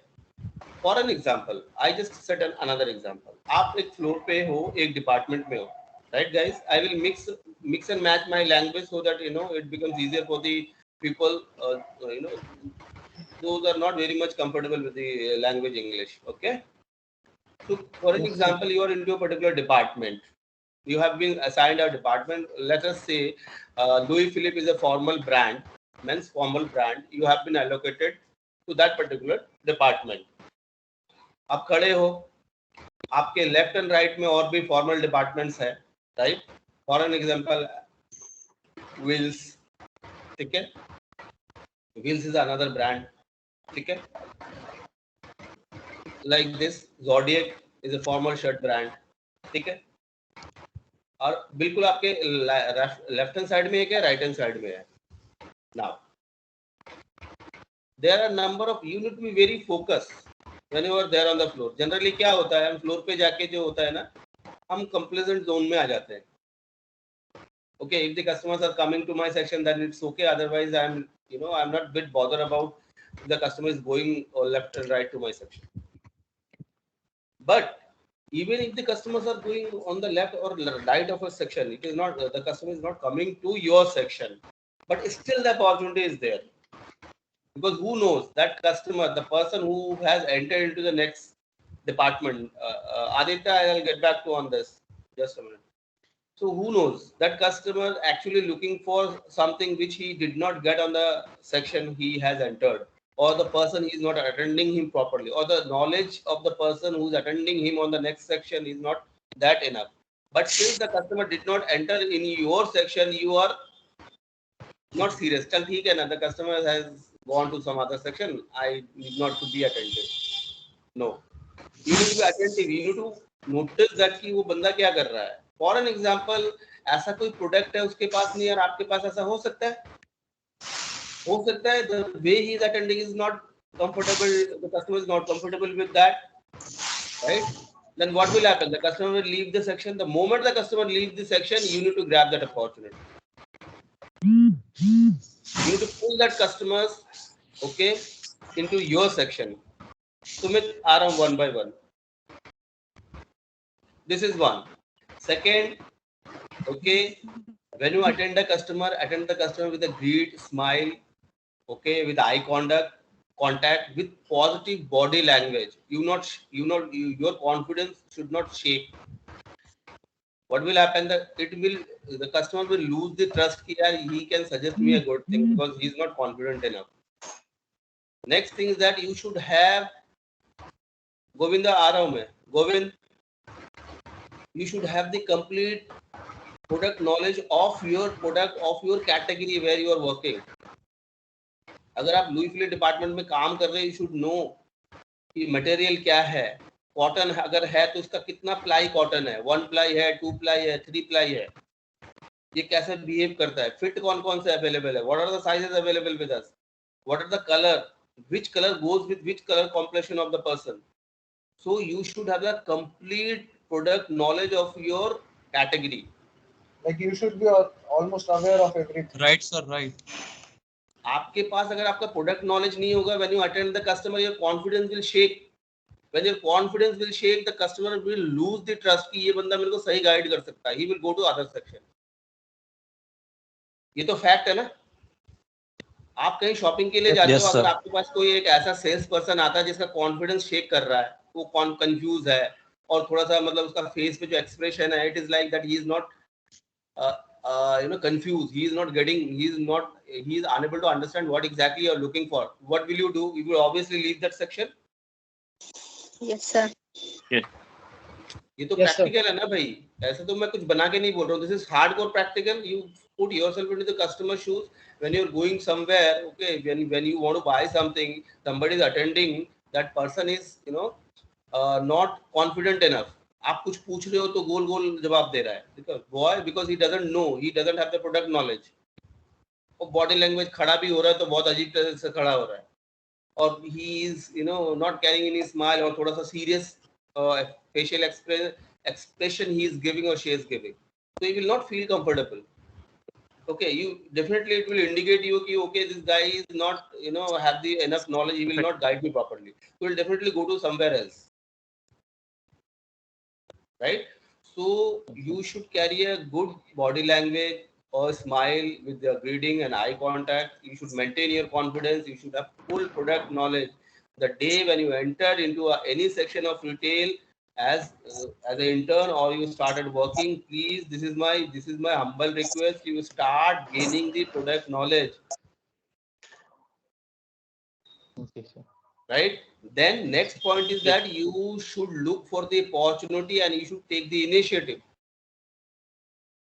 Speaker 1: For an example, I just set another example. आप एक floor पे हो, एक डिपार्टमेंट में हो, right guys? I will mix and match my language so that it becomes easier for the people those are not very much comfortable with the language English. Okay, so for an example, you are into a particular department. You have been assigned a department. Let us say Louis Philippe is a formal brand, men's formal brand. You have been allocated to that particular department. आप खड़े हो, आपके left and right में और भी formal departments है, right? For an example Wills, ठीक है? विल्स इज अनदर ब्रांड, ठीक है? Like this Zodiac is a formal shirt brand, ठीक है? और बिल्कुल आपके लेफ्ट हैंड साइड में एक है, राइट हैंड साइड में है. Now there are number of, you need to be very focused when you are there on the floor. Generally क्या होता है, हम फ्लोर पे जाके जो होता है ना, हम कंप्लेजेंट जोन में आ जाते हैं. Okay, if the customers are coming to my section, then it's okay. Otherwise, I'm not bit bothered about the customer is going or left and right to my section. But even if the customers are going on the left or right of a section, it is not the customer is not coming to your section, but still the opportunity is there. Because who knows that customer, the person who has entered into the next department, Aditya, I'll get back to on this just a minute. So who knows that customer actually looking for something which he did not get on the section he has entered, or the person is not attending him properly, or the knowledge of the person who is attending him on the next section is not that enough. But since the customer did not enter in your section, you are not serious. Chal theek hai na, the customer has gone to some other section, I need not to be attentive. No, you need to be attentive. You need to notice that कि वो बंदा क्या कर रहा है. For an example, ऐसा कोई product है उसके पास नहीं और आपके पास, ऐसा हो सकता है? हो सकता है. The way he is attending is not comfortable. The customer is not comfortable with that, right? Then what will happen? The customer will leave the section. The moment the customer leaves the section, you need to grab that opportunity. You need to pull that customers, okay, into your section. Sumit, aa raha hu one by one. This is one. Second, okay, when you attend the customer with a greet, smile, okay, with eye contact, with positive body language. Your confidence should not shake. What will happen? The customer will lose the trust. He can suggest me a good thing because he is not confident enough. Next thing is that you should have Govinda Govind, you should have the complete product knowledge of your product, of your category where you are working. अगर आप Louis Philippe department में काम कर रहे हैं, you should know कि material क्या है. कॉटन अगर है तो उसका कितना प्लाई कॉटन है, 1 प्लाई है, 2 प्लाई है, 3 प्लाई है, ये कैसे बिहेव करता है, फिट कौन कौन से अवेलेबल है, what are the sizes available with us, what are the colour, which color goes with which color complexion of the person. So you should have the complete product knowledge of your category.
Speaker 2: Like you should be almost aware of everything.
Speaker 11: Right sir, right.
Speaker 1: आपके पास अगर आपका product knowledge नहीं होगा, when you attend the customer, your confidence will shake. When your confidence will shake, the customer will lose the trust कि ये बंदा मेरे को सही गाइड कर सकता है. He will go to other section. ये तो फैक्ट है ना. आप कहीं शॉपिंग के लिए जाते हो, अगर आपके पास कोई एक ऐसा सेल्स पर्सन आता है जिसका कॉन्फिडेंस शेक कर रहा है, वो कंफ्यूज है और थोड़ा सा मतलब उसका फेस पे जो एक्सप्रेशन है, it is like that he is not confused, he is unable to understand what exactly you are looking for. What will you do? You will obviously leave that section.
Speaker 12: Yes, sir.
Speaker 1: ये तो practical है ना भाई, ऐसा तो मैं कुछ बना के नहीं बोल रहा हूँ. This is hardcore practical. You put yourself into the customer shoes when you're going somewhere. Okay, when you want to buy something, somebody is attending, that person is not confident enough. आप कुछ पूछ रहे हो तो गोल गोल जवाब दे रहा है. Why? Because he doesn't know, he doesn't have the product knowledge. और बॉडी लैंग्वेज खड़ा भी हो रहा है तो बहुत अजीब तरह से खड़ा हो रहा है, और he is not carrying any smile, और थोड़ा सा serious facial expression he is giving or she is giving, so he will not feel comfortable. Okay, you definitely, it will indicate you कि okay, this guy is not have the enough knowledge, he will not guide me properly, so will definitely go to somewhere else, right? So you should carry a good body language or smile with your greeting and eye contact. You should maintain your confidence. You should have full product knowledge. The day when you entered into any section of retail as an intern, or you started working, please, this is my humble request, you start gaining the product knowledge.
Speaker 13: Okay, sir.
Speaker 1: Right? Then next point is that you should look for the opportunity and you should take the initiative.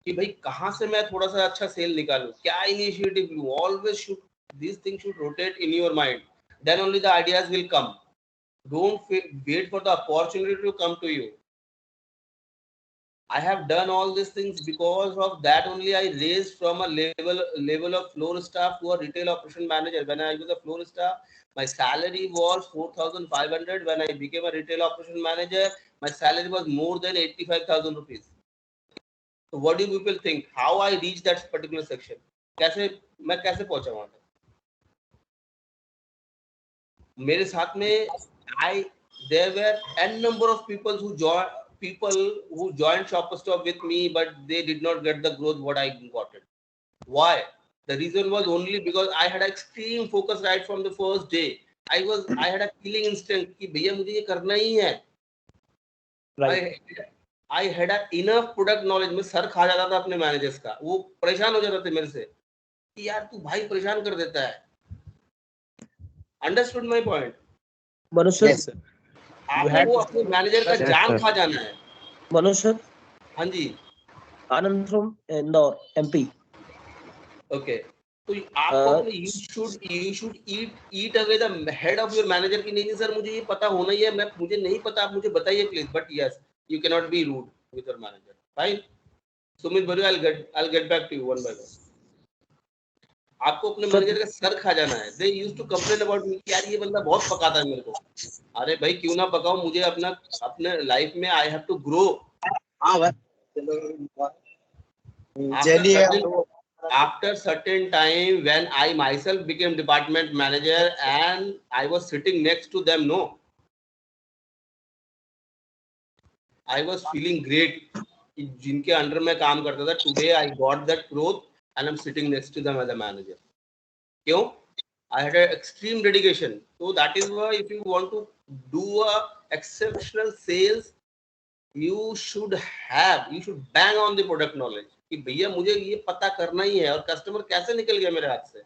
Speaker 1: कि भाई कहाँ से मैं थोड़ा सा अच्छा cell निकालूं, क्या इनिशिएटिव लूं. Always should, these things should rotate in your mind. Then only the ideas will come. Don't wait for the opportunity to come to you. I have done all these things, because of that only I raised from a level of floor staff to a retail operation manager. When I was a floor staff, my salary was 4,500. When I became a retail operation manager, my salary was more than 85,000 rupees. So what do people think? How I reached that particular section? मैं कैसे पहुंचा वहां तक? मेरे साथ में there were n number of people who joined Shopper Stop with me, but they did not get the growth what I got it. Why? The reason was only because I had extreme focus right from the first day. I had a killing instinct कि भैया मुझे ये करना ही है. Right. I had enough product knowledge. मैं sir खा जाता था अपने मैनेजर्स का, वो परेशान हो जाते थे मेरे से कि यार तू भाई परेशान कर देता है. Understood my point?
Speaker 11: मनुष्य,
Speaker 1: आपको अपने मैनेजर का जान खा जाना है.
Speaker 11: मनुष्य,
Speaker 1: हाँ जी,
Speaker 11: आनंद फ्रॉम इंदौर, MP.
Speaker 1: Okay, तो आपको अपने you should eat away the head of your manager कि नहीं सर मुझे ये पता होना ही है, मुझे नहीं पता, आप मुझे बताइए please. But yes, you cannot be rude with your manager. Fine. Sumit Bharu, I'll get back to you one by one. आपको अपने मैनेजर का सर खा जाना है. They used to complain about me, यार ये बंदा बहुत पकाता है मेरे को. अरे भाई क्यों ना पकाओ, मुझे अपने लाइफ में I have to grow.
Speaker 5: हाँ भाई.
Speaker 1: After certain time, when I myself became department manager and I was sitting next to them, no, I was feeling great. जिनके अंडर में काम करता था, today I got that growth and I'm sitting next to them as a manager. क्यों? I had an extreme dedication. So that is why if you want to do a exceptional sales, you should bang on the product knowledge. कि भैया मुझे ये पता करना ही है, और कस्टमर कैसे निकल गया मेरे हाथ से.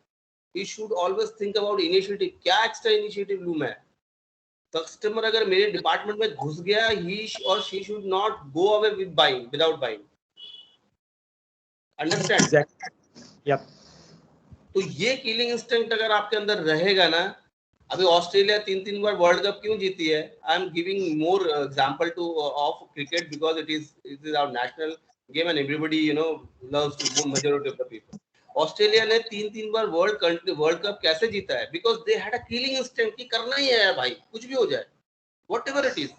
Speaker 1: You should always think about initiative. क्या एक्स्ट्रा इनिशिएटिव लूं मैं? कस्टमर अगर मेरे डिपार्टमेंट में घुस गया, he or she should not go away without buying. Understand?
Speaker 11: Exactly. Yep.
Speaker 1: तो ये किलिंग इंस्टिंक्ट अगर आपके अंदर रहेगा ना, अभी ऑस्ट्रेलिया 3 बार वर्ल्ड कप क्यों जीती है? I am giving more example to of cricket because it is our national game and everybody loves to, majority of the people. Australia ने 3 बार वर्ल्ड कप कैसे जीता है? Because they had a killing instinct कि करना ही है भाई, कुछ भी हो जाए, whatever it is.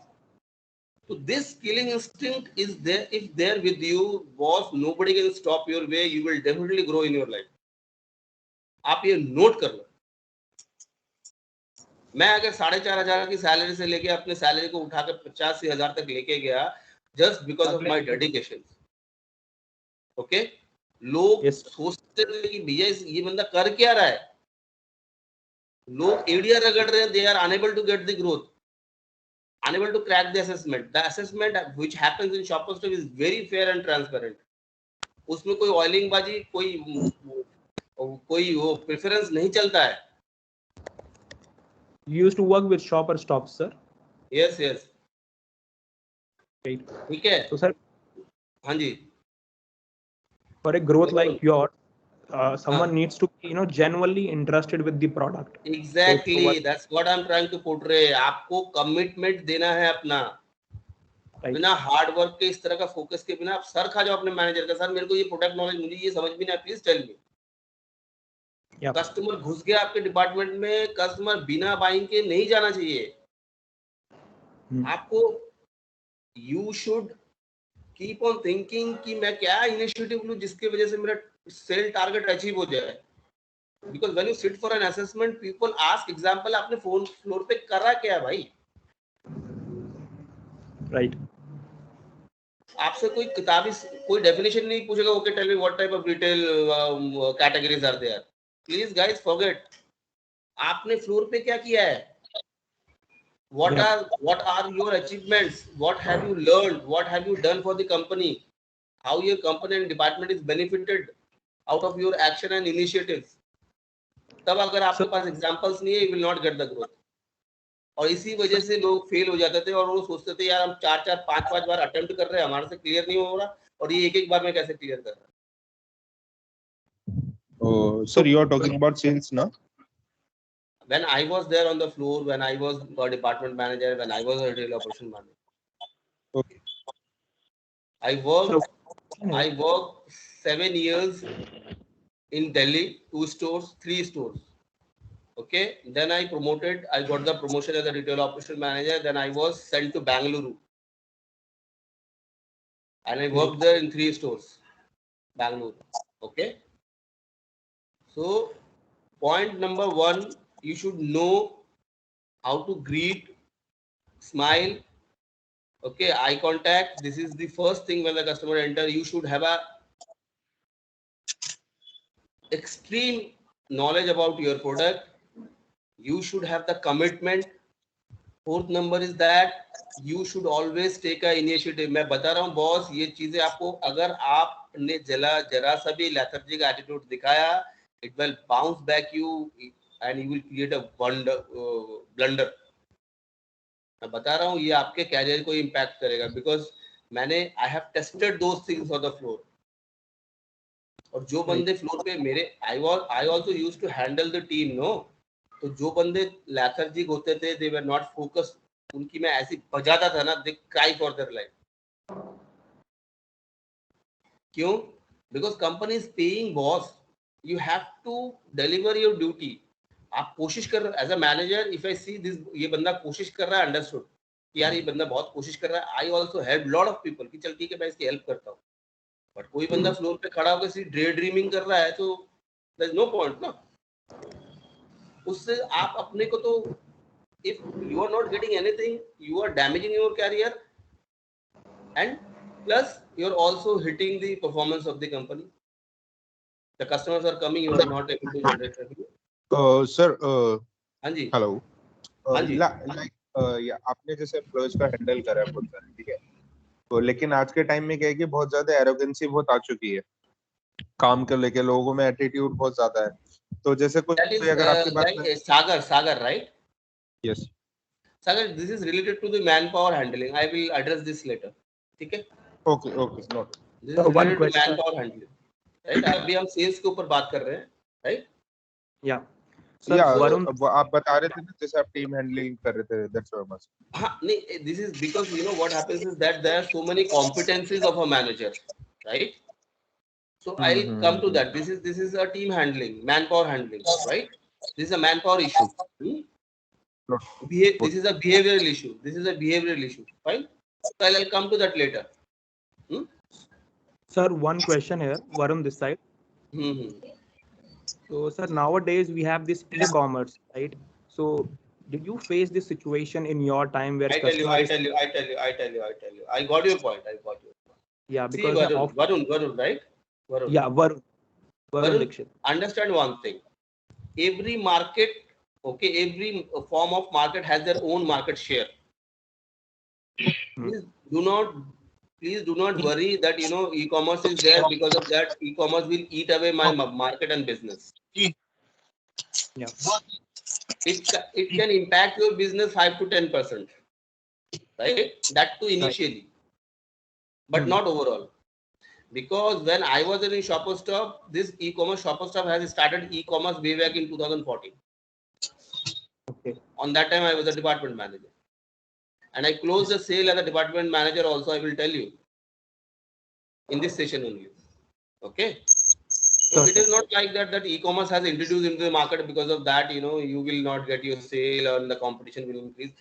Speaker 1: So this killing instinct is there. If there with you, boss, nobody can stop your way. You will definitely grow in your life. आप ये नोट कर लो. मैं अगर 4,500 की सैलरी से लेके अपने सैलरी को उठा के 85,000 तक लेके गया, just because of my dedication. Okay? लोग सोचते थे कि भैया ये बंदा कर क्या रहा है, लोग एडिया रगड़ रहे हैं, they are unable to get the growth, unable to crack the assessment. The assessment which happens in Shopper Stop is very fair and transparent. उसमें कोई ऑयलिंग बाजी, कोई वो प्रेफरेंस नहीं चलता है.
Speaker 13: You used to work with Shopper Stop, sir.
Speaker 1: Yes, yes.
Speaker 13: Right.
Speaker 1: ठीक है.
Speaker 13: So, sir,
Speaker 1: हाँ जी.
Speaker 13: for a growth like yours, someone needs to be, genuinely interested with the product.
Speaker 1: Exactly. That's what I'm trying to portray. आपको commitment देना है अपना. बिना hard work के, इस तरह का फोकस के बिना आप सर खा जाओ अपने मैनेजर का, सर मेरे को ये प्रोडक्ट नॉलेज, मुझे ये समझ भी नहीं, प्लीज टेल मी. कस्टमर घुस गया आपके डिपार्टमेंट में, कस्टमर बिना बाइंग के नहीं जाना चाहिए. आपको you should keep on thinking कि मैं क्या इनिशिएटिव लूं जिसकी वजह से मेरा सेल टारगेट अचीव हो जाए. Because when you sit for an assessment, people ask example, आपने फोन फ्लोर पे करा क्या है भाई.
Speaker 13: राइट.
Speaker 1: आपसे कोई किताबी कोई डेफिनेशन नहीं पूछेगा. Okay, tell me what type of retail categories are there. Please guys forget. आपने फ्लोर पे क्या किया है? what are your achievements? What have you learned? What have you done for the company? How your company and department is benefited out of your action and initiatives? तब अगर आपके पास examples नहीं है, you will not get the growth. और इसी वजह से लोग फेल हो जाते थे और वो सोचते थे यार हम 4-4 5-5 बार अटेम्प्ट कर रहे हैं, हमारे से क्लियर नहीं हो रहा, और ये एक बार में कैसे क्लियर कर रहा है.
Speaker 9: Oh, sir, you are talking about sales now?
Speaker 1: When I was there on the floor, when I was a department manager, when I was a retail operation manager.
Speaker 9: Okay.
Speaker 1: I worked 7 years in Delhi, 2 stores, 3 stores. Okay. Then I got the promotion as a retail operation manager. Then I was sent to Bangalore. And I worked there in 3 stores. Bangalore. Okay. So, point number 1, you should know how to greet, smile, okay, eye contact. This is the first thing when the customer enter. You should have a extreme knowledge about your product. You should have the commitment. 4th number is that you should always take a initiative. मैं बता रहा हूँ boss, ये चीजें आपको, अगर आपने जरा सा भी lethargic attitude दिखाया, it will bounce back you and you will create a blunder. मैं बता रहा हूँ ये आपके कैरियर को इम्पैक्ट करेगा. Because I have tested those things on the floor. और जो बंदे फ्लोर पे मेरे, I also used to handle the team, no? तो जो बंदे lethargic होते थे, they were not focused, उनकी मैं ऐसी बजाता था ना, they cry for their life. क्यों? Because company is paying boss. You have to deliver your duty. आप कोशिश कर रहे, as a manager, if I see this, ये बंदा कोशिश कर रहा है, अंडरस्टूड कि यार ये बंदा बहुत कोशिश कर रहा है. I also help lot of people कि चल ठीक है मैं इसकी हेल्प करता हूँ. बट कोई बंदा फ्लोर पे खड़ा होकर सिर्फ डे ड्रीमिंग कर रहा है, तो देयर इज नो पॉइंट ना. उससे आप अपने को तो, if you are not getting anything, you are damaging your career and plus you are also hitting the performance of the company. The customers are coming, you are not able to generate revenue.
Speaker 9: Sir,
Speaker 1: हाँ जी.
Speaker 9: Hello.
Speaker 1: हाँ जी.
Speaker 9: आपने जैसे employees का handle करा है बहुत सारे, ठीक है, तो लेकिन आज के टाइम में क्या है कि बहुत ज्यादा एरोगेंसी बहुत आ चुकी है, काम को लेके लोगों में एटीट्यूड बहुत ज्यादा है. तो जैसे कुछ अगर आपकी बात
Speaker 1: सागर right?
Speaker 9: Yes.
Speaker 1: Sagar, this is related to the manpower handling. I will address this later. ठीक है?
Speaker 9: Okay, not.
Speaker 1: This is related to manpower handling. Right. अभी हम सेल्स के ऊपर बात कर रहे हैं, राइट?
Speaker 13: या
Speaker 9: वरुण, आप बता रहे थे ना जैसे आप टीम हैंडलिंग कर रहे थे, दैट्स व्हाई मस्ट.
Speaker 1: हां, नहीं, this is because you know what happens is that there are so many competencies of a manager, right? So I will come to that. This is a team handling, manpower handling, right? This is a manpower issue. This is a behavioral issue. Fine? So I'll come to that later.
Speaker 13: Sir, one question here, Varun this side. So, sir, nowadays we have this e-commerce, right? So, did you face this situation in your time where
Speaker 1: I tell you. I got your point.
Speaker 13: Yeah, because
Speaker 1: see, Varun, right?
Speaker 13: Varun. Yeah, Varun Dixit.
Speaker 1: Understand one thing. Every market Okay, every form of market has their own market share. Please do not worry that e-commerce is there, because of that e-commerce will eat away my market and business.
Speaker 13: Yeah.
Speaker 1: It can impact your business 5 to 10%, right? That too initially, but not overall. Because when I was in Shopper Stop, this e-commerce Shopper Stop has started e-commerce way back in 2014.
Speaker 13: Okay.
Speaker 1: On that time, I was a department manager, and I closed the sale as a department manager. Also, I will tell you in this session only. Okay. So it is not like that e-commerce has introduced into the market, because of that you will not get your sale and the competition will increase.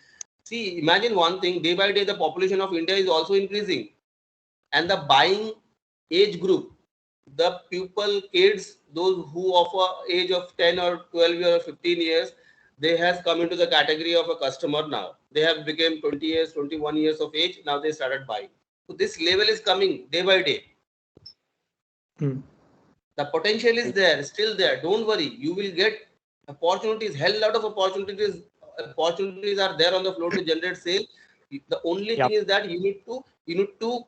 Speaker 1: See, imagine one thing: day by day, the population of India is also increasing, and the buying age group, the pupil kids, those who of a age of 10 or 12 or 15 years, they has come into the category of a customer now. They have become 20 years, 21 years of age. Now they started buying. So this level is coming day by day. The potential is there, still there. Don't worry. You will get opportunities, hell lot of opportunities. Opportunities are there on the floor to generate sale. The only thing is that you need to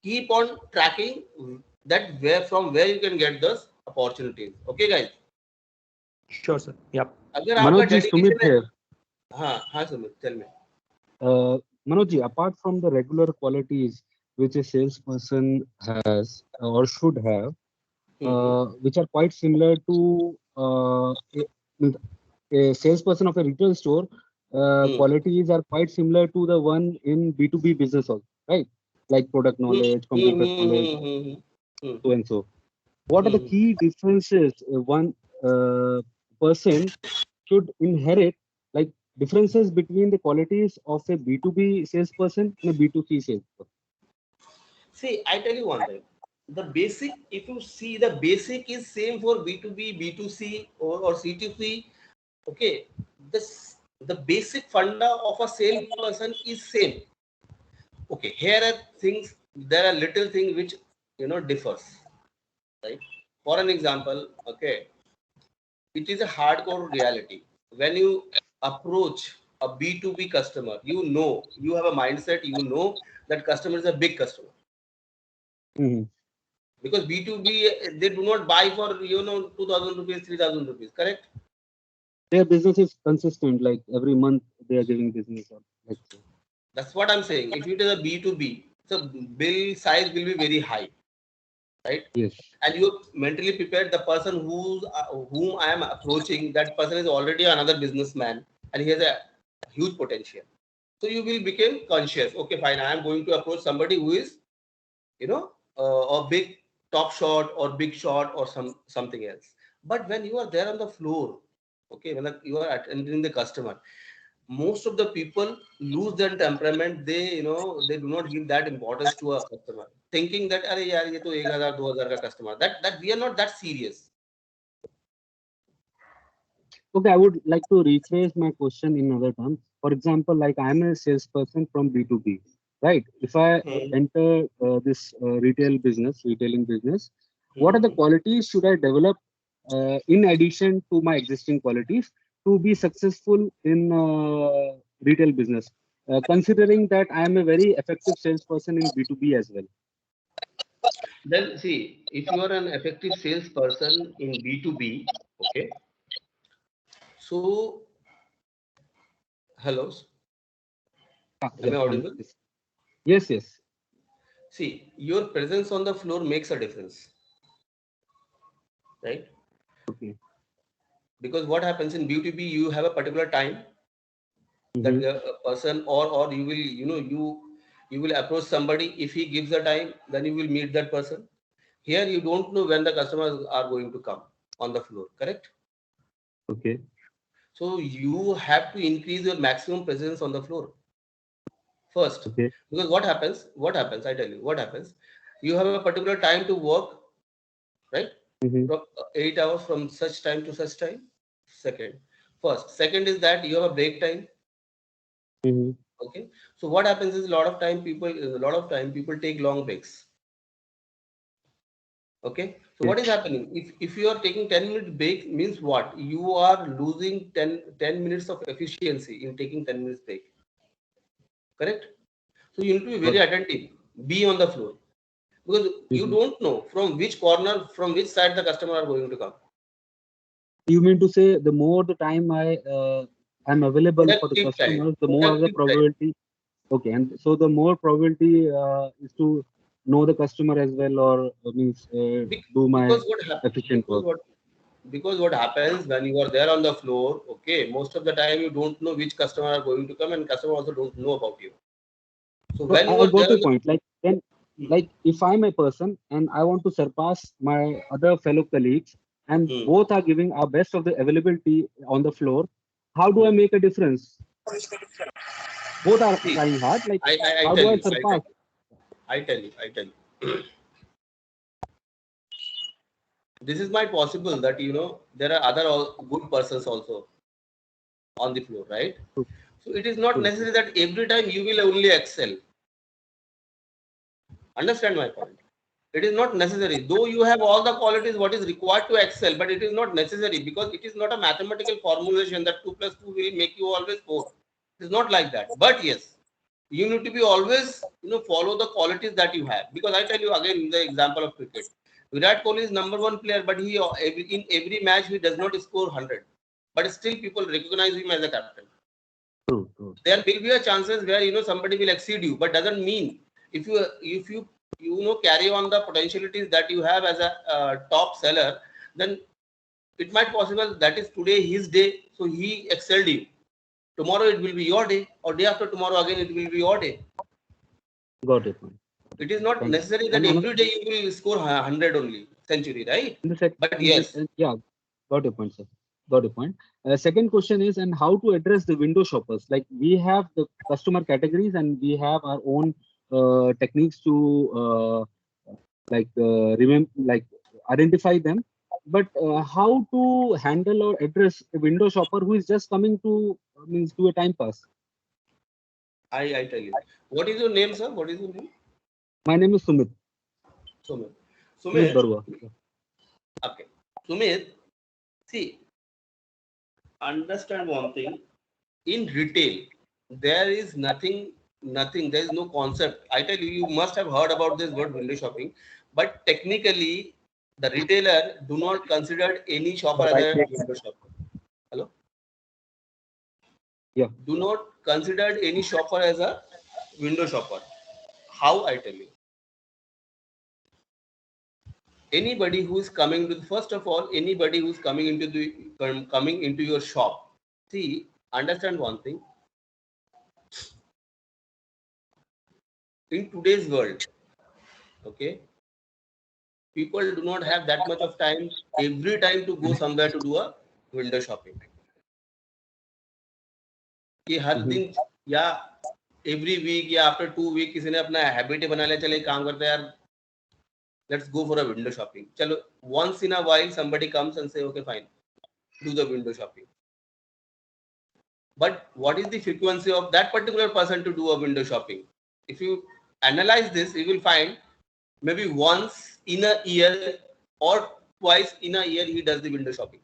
Speaker 1: keep on tracking that from where you can get those opportunities. Okay, guys.
Speaker 13: Sure, sir. Yep.
Speaker 14: Manoj ji, Sumit here.
Speaker 1: हाँ Sumit, tell me.
Speaker 14: Manoj ji, apart from the regular qualities which a salesperson has or should have, which are quite similar to a salesperson of a retail store, qualities are quite similar to the one in B2B business also, right? Like product knowledge, computer knowledge, so and so. What are the key differences one person should inherit, like differences between the qualities of a B2B salesperson and a B2C salesperson?
Speaker 1: See, I tell you one thing. The basic, if you see, the basic is same for B2B, B2C or C2C. Okay, the basic funda of a salesperson is same. Okay, here are things, there are little things which differs, right? For an example, okay, it is a hardcore reality. When you approach a B2B customer, you have a mindset, that customer is a big customer. Because B2B, they do not buy for 2,000 rupees, 3,000 rupees, correct?
Speaker 14: Their business is consistent, like every month they are giving business.
Speaker 1: That's what I'm saying. If it is a B2B, so bill size will be very high, right?
Speaker 14: Yes.
Speaker 1: And you mentally prepared the person whom I am approaching. That person is already another businessman, and he has a huge potential. So you will become conscious. Okay, fine. I am going to approach somebody who is, a big top shot or big shot or something else. But when you are there on the floor, okay, when you are attending the customer, most of the people lose their temperament. They they do not give that importance to a customer, thinking that अरे यार ये तो 1,000 2,000 का customer, that we are not that serious.
Speaker 14: Okay, I would like to rephrase my question in other terms. For example, like I am a salesperson from B2B, right? If I enter this retailing business, what are the qualities should I develop in addition to my existing qualities to be successful in retail business? Considering that I am a very effective salesperson in B2B as well.
Speaker 1: Then see, if you are an effective salesperson in B2B, okay. So, hello. Am I audible?
Speaker 14: Yes, yes.
Speaker 1: See, your presence on the floor makes a difference, right?
Speaker 14: Okay.
Speaker 1: Because what happens in B2B, you have a particular time that the person or you will you will approach somebody. If he gives the time, then you will meet that person. Here you don't know when the customers are going to come on the floor, correct?
Speaker 14: Okay.
Speaker 1: So you have to increase your maximum presence on the floor first.
Speaker 14: Okay.
Speaker 1: Because what happens, I tell you, what happens, you have a particular time to work, right? From 8 hours from such time to such time. Second is that you have a break time. Okay. So what happens is a lot of time people take long breaks. Okay. So what is happening? If you are taking 10-minute break, means what? You are losing 10 minutes of efficiency in taking 10 minutes break. Correct? So you need to be very attentive. Be on the floor. Because you don't know from which corner, from which side the customer are going to come.
Speaker 14: You mean to say the more the time I'm available for the customers, the more the probability. Okay, and so the more probability is to know the customer as well, or means do my efficient work.
Speaker 1: Because what happens when you are there on the floor, okay, most of the time you don't know which customer are going to come, and customer also don't know about you. So when you
Speaker 14: I
Speaker 1: are
Speaker 14: got
Speaker 1: there,
Speaker 14: your point. Like then, like if I'm a person and I want to surpass my other fellow colleagues, and both are giving our best of the availability on the floor, how do I make a difference? Both are trying hard. Like how do I surpass?
Speaker 1: I tell you. This is my possible that there are other good persons also on the floor, right? So it is not necessary that every time you will only excel. Understand my point? It is not necessary. Though you have all the qualities what is required to excel, but it is not necessary because it is not a mathematical formulation that 2 plus 2 will make you always 4. It is not like that. But yes, you need to be always follow the qualities that you have. Because I tell you again the example of cricket. Virat Kohli is #1 player, but he in every match he does not score 100. But still people recognize him as a captain.
Speaker 14: True.
Speaker 1: There will be a chances where somebody will exceed you, but doesn't mean if you carry on the potentialities that you have as a top seller, then it might possible that is today his day, so he excelled you. Tomorrow it will be your day, or day after tomorrow again it will be your day.
Speaker 14: Got it.
Speaker 1: It is not necessary that every day you will score 100 only century, right? But yes,
Speaker 14: yeah, got your point, sir. Got your point. Second question is, and how to address the window shoppers? Like we have the customer categories and we have our own techniques to identify them. But how to handle or address a window shopper who is just coming to do a time pass?
Speaker 1: I tell you. What is your name, sir? What is your name?
Speaker 14: My name is Sumit.
Speaker 1: Sumit
Speaker 14: Barua.
Speaker 1: Okay. Sumit, see, understand one thing. In retail, there is nothing, there is no concept. I tell you, you must have heard about this word window shopping, but technically, the retailer do not consider any shopper as a window shopper. Hello?
Speaker 14: Yeah.
Speaker 1: Do not consider any shopper as a window shopper. How? I tell you. Anybody who is coming to, first of all, anybody who is coming into your shop. See, understand one thing. In today's world, okay, people do not have that much of time every time to go somewhere to do a window shopping. कि हर दिन या every week या after 2 weeks किसी ने अपना habit बना लिया, चले काम करते हैं यार, let's go for a window shopping. चलो, once in a while somebody comes and say, okay, fine, do the window shopping. But what is the frequency of that particular person to do a window shopping? If you analyze this, you will find maybe once in a year or twice in a year he does the window shopping.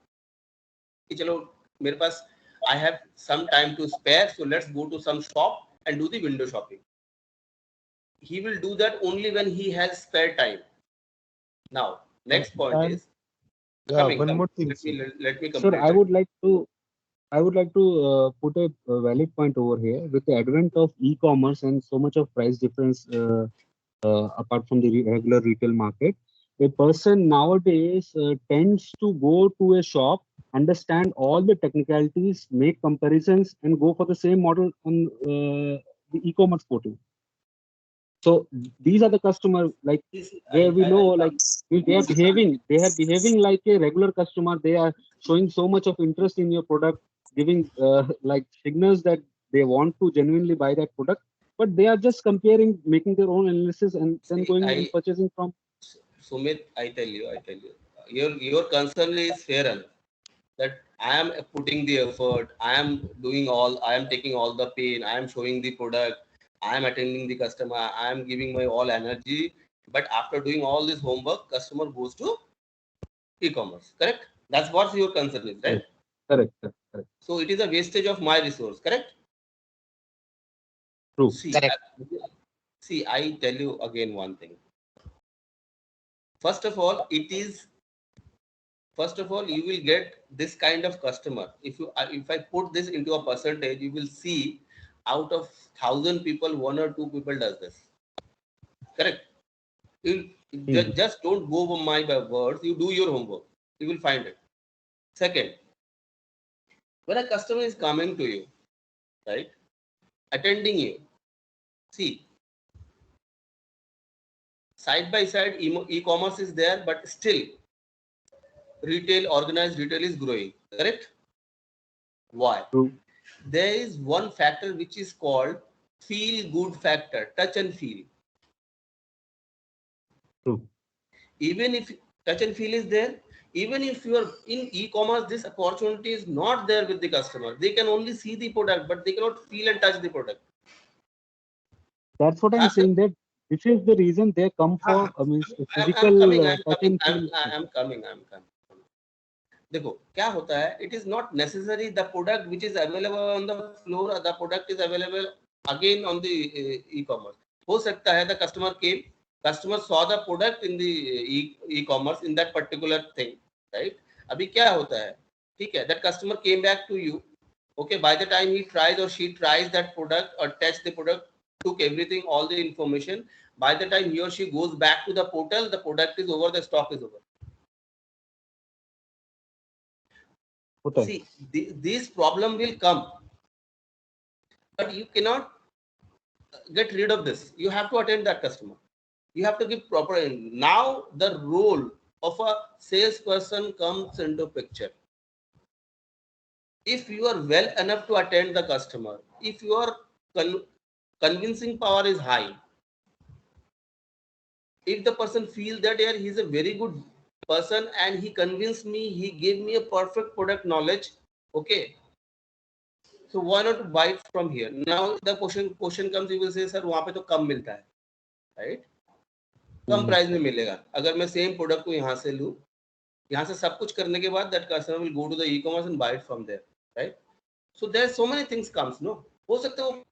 Speaker 1: Chalo, mere paas, I have some time to spare, so let's go to some shop and do the window shopping. He will do that only when he has spare time. Now, next point is.
Speaker 14: More thing.
Speaker 1: Let me complete.
Speaker 14: Sir, I would like to put a valid point over here. With the advent of e-commerce and so much of price difference apart from the regular retail market, a person nowadays tends to go to a shop, understand all the technicalities, make comparisons, and go for the same model on the e-commerce portal. So these are the customers like where we know like they are behaving like a regular customer. They are showing so much of interest in your product, giving like signals that they want to genuinely buy that product, but they are just comparing, making their own analysis, and then going and purchasing from.
Speaker 1: Sumit, I tell you, your concern is fair enough. That I am putting the effort, I am taking all the pain, I am showing the product, I am attending the customer, I am giving my all energy, But after doing all this homework, customer goes to e-commerce. Correct? That's what your concern is, right?
Speaker 14: Correct. Correct.
Speaker 1: So it is a wastage of my resource. Correct?
Speaker 14: True.
Speaker 1: See, I tell you again one thing. First of all, you will get this kind of customer. If I put this into a percentage, you will see out of 1,000 people, 1 or 2 people does this. Correct? Just don't go over my words. You do your homework. You will find it. Second, when a customer is coming to you, right, attending you, see, side by side, e-commerce is there, but still organized retail is growing. Correct? Why?
Speaker 14: True.
Speaker 1: There is one factor which is called feel good factor, touch and feel.
Speaker 14: True.
Speaker 1: Even if touch and feel is there, even if you are in e-commerce, this opportunity is not there with the customer. They can only see the product, but they cannot feel and touch the product.
Speaker 14: That's what I'm saying, that this is the reason they come for physical touch and feel.
Speaker 1: I'm coming. देखो क्या होता है, it is not necessary the product which is available on the floor or the product is available again on the e-commerce. हो सकता है the customer saw the product in the e-commerce in that particular thing, right? अभी क्या होता है, ठीक है, that customer came back to you, okay, by the time he tries or she tries that product or tests the product, took everything, all the information, by the time he or she goes back to the portal, the product is over, the stock is over. See, this problem will come, but you cannot get rid of this. You have to attend that customer. You have to give proper. Now the role of a salesperson comes into picture. If you are well enough to attend the customer, if your convincing power is high, if the person feels that yeah, he is a very good person and he convinced me, he gave me a perfect product knowledge, okay, so why not buy it from here? Now the question comes, you will say sir वहाँ पे तो कम मिलता है, right? कम price में मिलेगा. अगर मैं same product को यहाँ से लूँ, यहाँ से सब कुछ करने के बाद that customer will go to the e-commerce and buy it from there, right? So there so many things comes, no? हो सकता है वो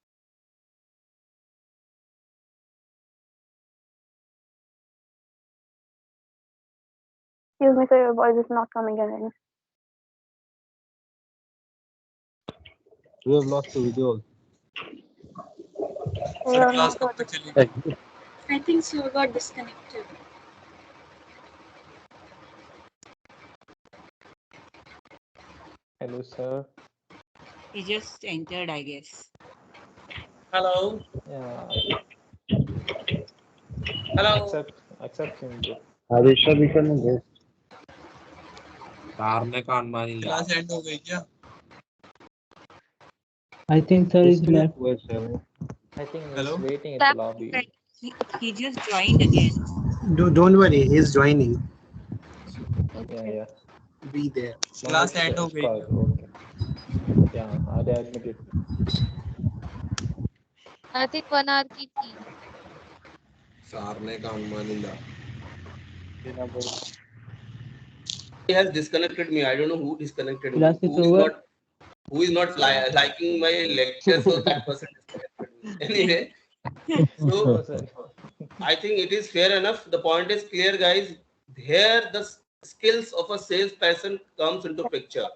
Speaker 3: Excuse me, sir, your voice is not coming in.
Speaker 14: We have lost the video.
Speaker 12: I think so got disconnected.
Speaker 8: Hello, sir.
Speaker 10: He just entered, I guess.
Speaker 11: Hello.
Speaker 8: Yeah.
Speaker 11: Hello.
Speaker 8: Accept him, bro.
Speaker 4: Car ने कान मारी
Speaker 11: class and हो गई क्या?
Speaker 15: I think sir is left.
Speaker 8: I think he's
Speaker 11: Hello?
Speaker 8: waiting at the lobby.
Speaker 10: He just joined again.
Speaker 5: Don't worry, he's joining.
Speaker 8: Yeah.
Speaker 5: Be there.
Speaker 11: Class and हो गई.
Speaker 8: Okay. Yeah, they admitted.
Speaker 16: I think 1 hour की थी.
Speaker 4: Car ने कान मारी ला.
Speaker 1: He has disconnected me. I don't know who disconnected me.
Speaker 15: Class is over.
Speaker 1: Who is not liking my lecture, so that person disconnected me. Anyway, so I think it is fair enough. The point is clear, guys. Here the skills of a salesperson comes into picture.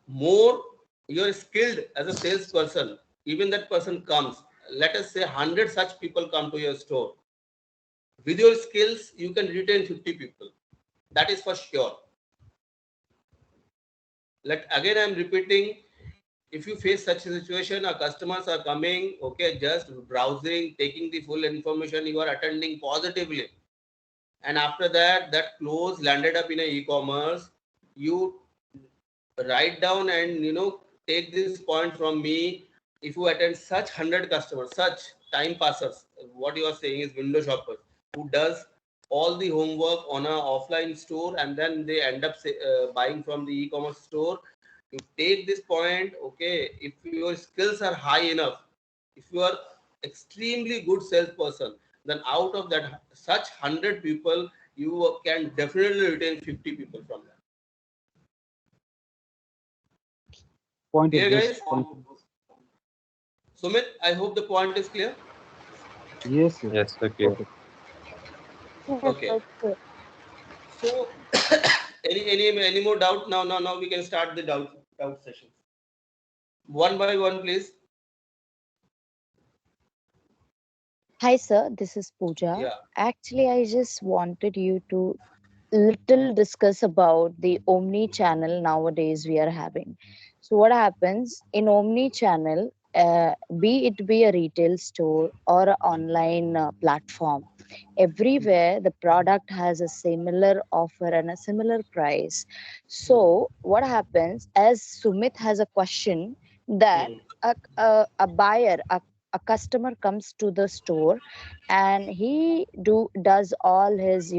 Speaker 1: More you're skilled as a salesperson, even that person comes. Let us say 100 such people come to your store. With your skills, you can retain 50 people. That is for sure. Again, I'm repeating, if you face such a situation, our customers are coming, okay, just browsing, taking the full information, you are attending positively. And after that, that close landed up in a e-commerce, you write down and, take this point from me. If you attend such 100 customers, such time passers, what you are saying is window shoppers, who does all the homework on an offline store and then they end up buying from the e-commerce store. You take this point, okay, if your skills are high enough, if you are extremely good salesperson, then out of that such 100 people, you can definitely retain 50 people from that.
Speaker 14: Point
Speaker 1: Clear,
Speaker 14: is
Speaker 1: guys?
Speaker 14: point.
Speaker 1: Sumit, I hope the point is clear.
Speaker 14: Yes, sir.
Speaker 9: Yes, okay.
Speaker 14: Perfect.
Speaker 1: Okay. So, any more doubt? Now we can start the doubt session. One by one, please.
Speaker 17: Hi, sir. This is Pooja.
Speaker 1: Yeah.
Speaker 17: Actually, I just wanted you to little discuss about the omni channel nowadays we are having. So, what happens in omni channel? Be it be a retail store or an online platform, everywhere the product has a similar offer and a similar price. So, what happens as Sumit has a question that a buyer, a customer comes to the store and he does all his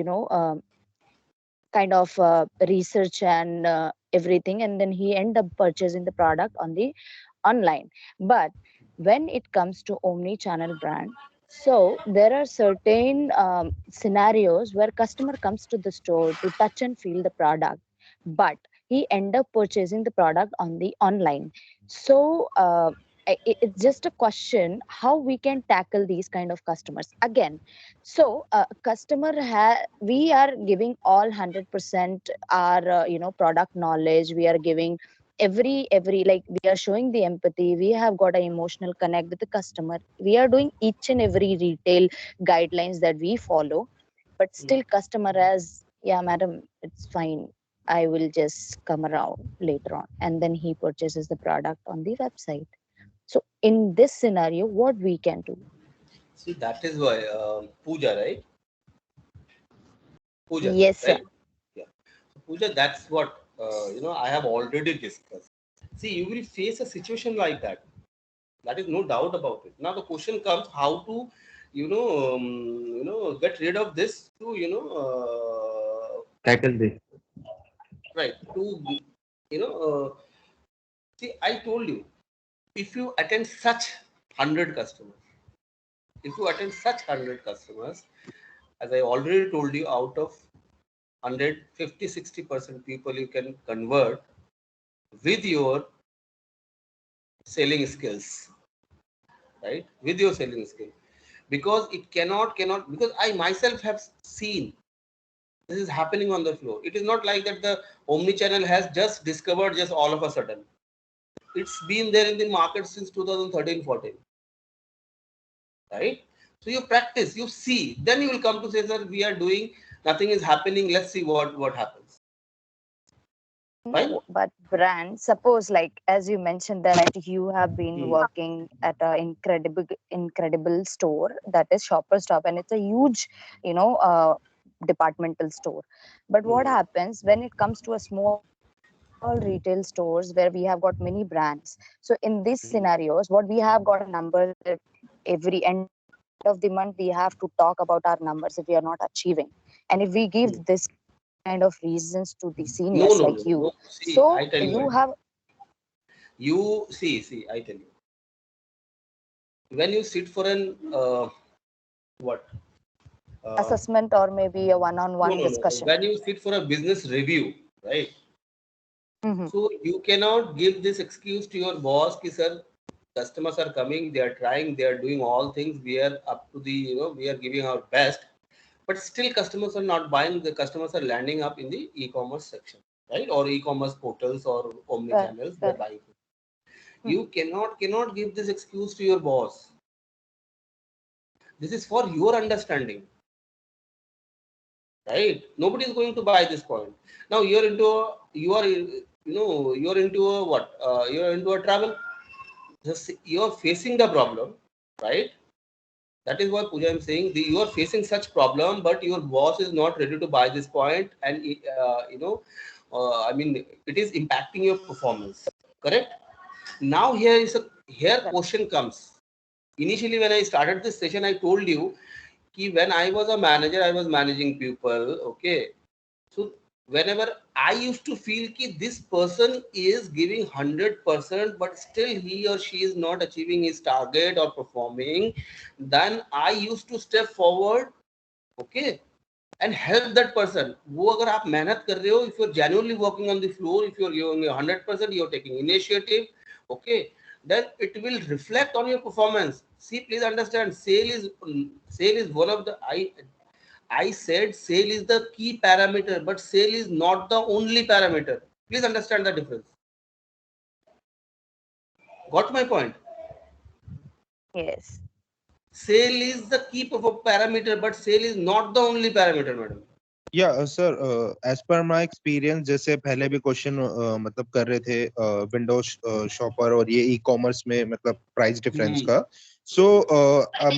Speaker 17: kind of research and everything, and then he end up purchasing the product on the online. But when it comes to omni channel brand, so there are certain scenarios where customer comes to the store to touch and feel the product, but he end up purchasing the product on the online. So it's just a question how we can tackle these kind of customers again. So we are giving all 100% our product knowledge. We are giving every like we are showing the empathy. We have got an emotional connect with the customer. We are doing each and every retail guidelines that we follow, but still customer as, yeah madam, it's fine, I will just come around later on, and then he purchases the product on the website. So in this scenario, what we can do?
Speaker 1: See, that is why Pooja, right? Pooja,
Speaker 17: Yes, sir.
Speaker 1: right? Yeah. So Pooja, that's what I have already discussed. See, you will face a situation like that. That is no doubt about it. Now the question comes how to, get rid of this to,
Speaker 4: Tackle this.
Speaker 1: right, to, see, I told you, if you attend such 100 customers, as I already told you, out of 100, 50-60% people you can convert with your selling skills, right? With your selling skill, because it cannot, because I myself have seen this is happening on the floor. It is not like that the omni-channel has just discovered just all of a sudden. It's been there in the market since 2013-14, right? So you practice, you see, then you will come to say, sir, we are doing, nothing is happening. Let's see what happens.
Speaker 17: No, but brand, suppose like as you mentioned that you have been working at an incredible store that is Shoppers Stop, and it's a huge, departmental store. But what happens when it comes to a small retail stores where we have got many brands? So in these scenarios, what we have got a number that every end of the month we have to talk about our numbers if we are not achieving, and if we give this kind of reasons to the seniors like you.
Speaker 1: See,
Speaker 17: So
Speaker 1: I tell
Speaker 17: you have
Speaker 1: see, I tell you, when you sit for an
Speaker 17: assessment or maybe a one-on-one discussion.
Speaker 1: When you sit for a business review, right? So you cannot give this excuse to your boss, ki sir, customers are coming, they are trying, they are doing all things, we are up to the, we are giving our best, but still customers are not buying. The customers are landing up in the e-commerce section, right? Or e-commerce portals or omni channels, they're buying. You cannot give this excuse to your boss. This is for your understanding, right? Nobody is going to buy this point. Now you're into a what? You're into a travel. You're facing the problem, right? That is why Pooja, I'm saying you are facing such problem, but your boss is not ready to buy this point, and I mean, it is impacting your performance. Correct? Now here question comes. Initially, when I started this session, I told you that when I was a manager, I was managing people. Okay, so whenever I used to feel that this person is giving 100%, but still he or she is not achieving his target or performing, then I used to step forward, okay, and help that person. वो अगर आप मेहनत कर रहे हो, if you're genuinely working on the floor, if you're giving 100%, you're taking initiative, okay, then it will reflect on your performance. See, please understand, sale is one of the, I said sale is the key parameter, but sale is not the only parameter. Please understand the difference. Got my point?
Speaker 17: Yes.
Speaker 1: Sale is the key parameter, but sale is not the only parameter, madam.
Speaker 9: या sir as per my experience, जैसे पहले भी question मतलब कर रहे थे Windows shopper और ये ई कॉमर्स में मतलब प्राइस डिफरेंस का, सो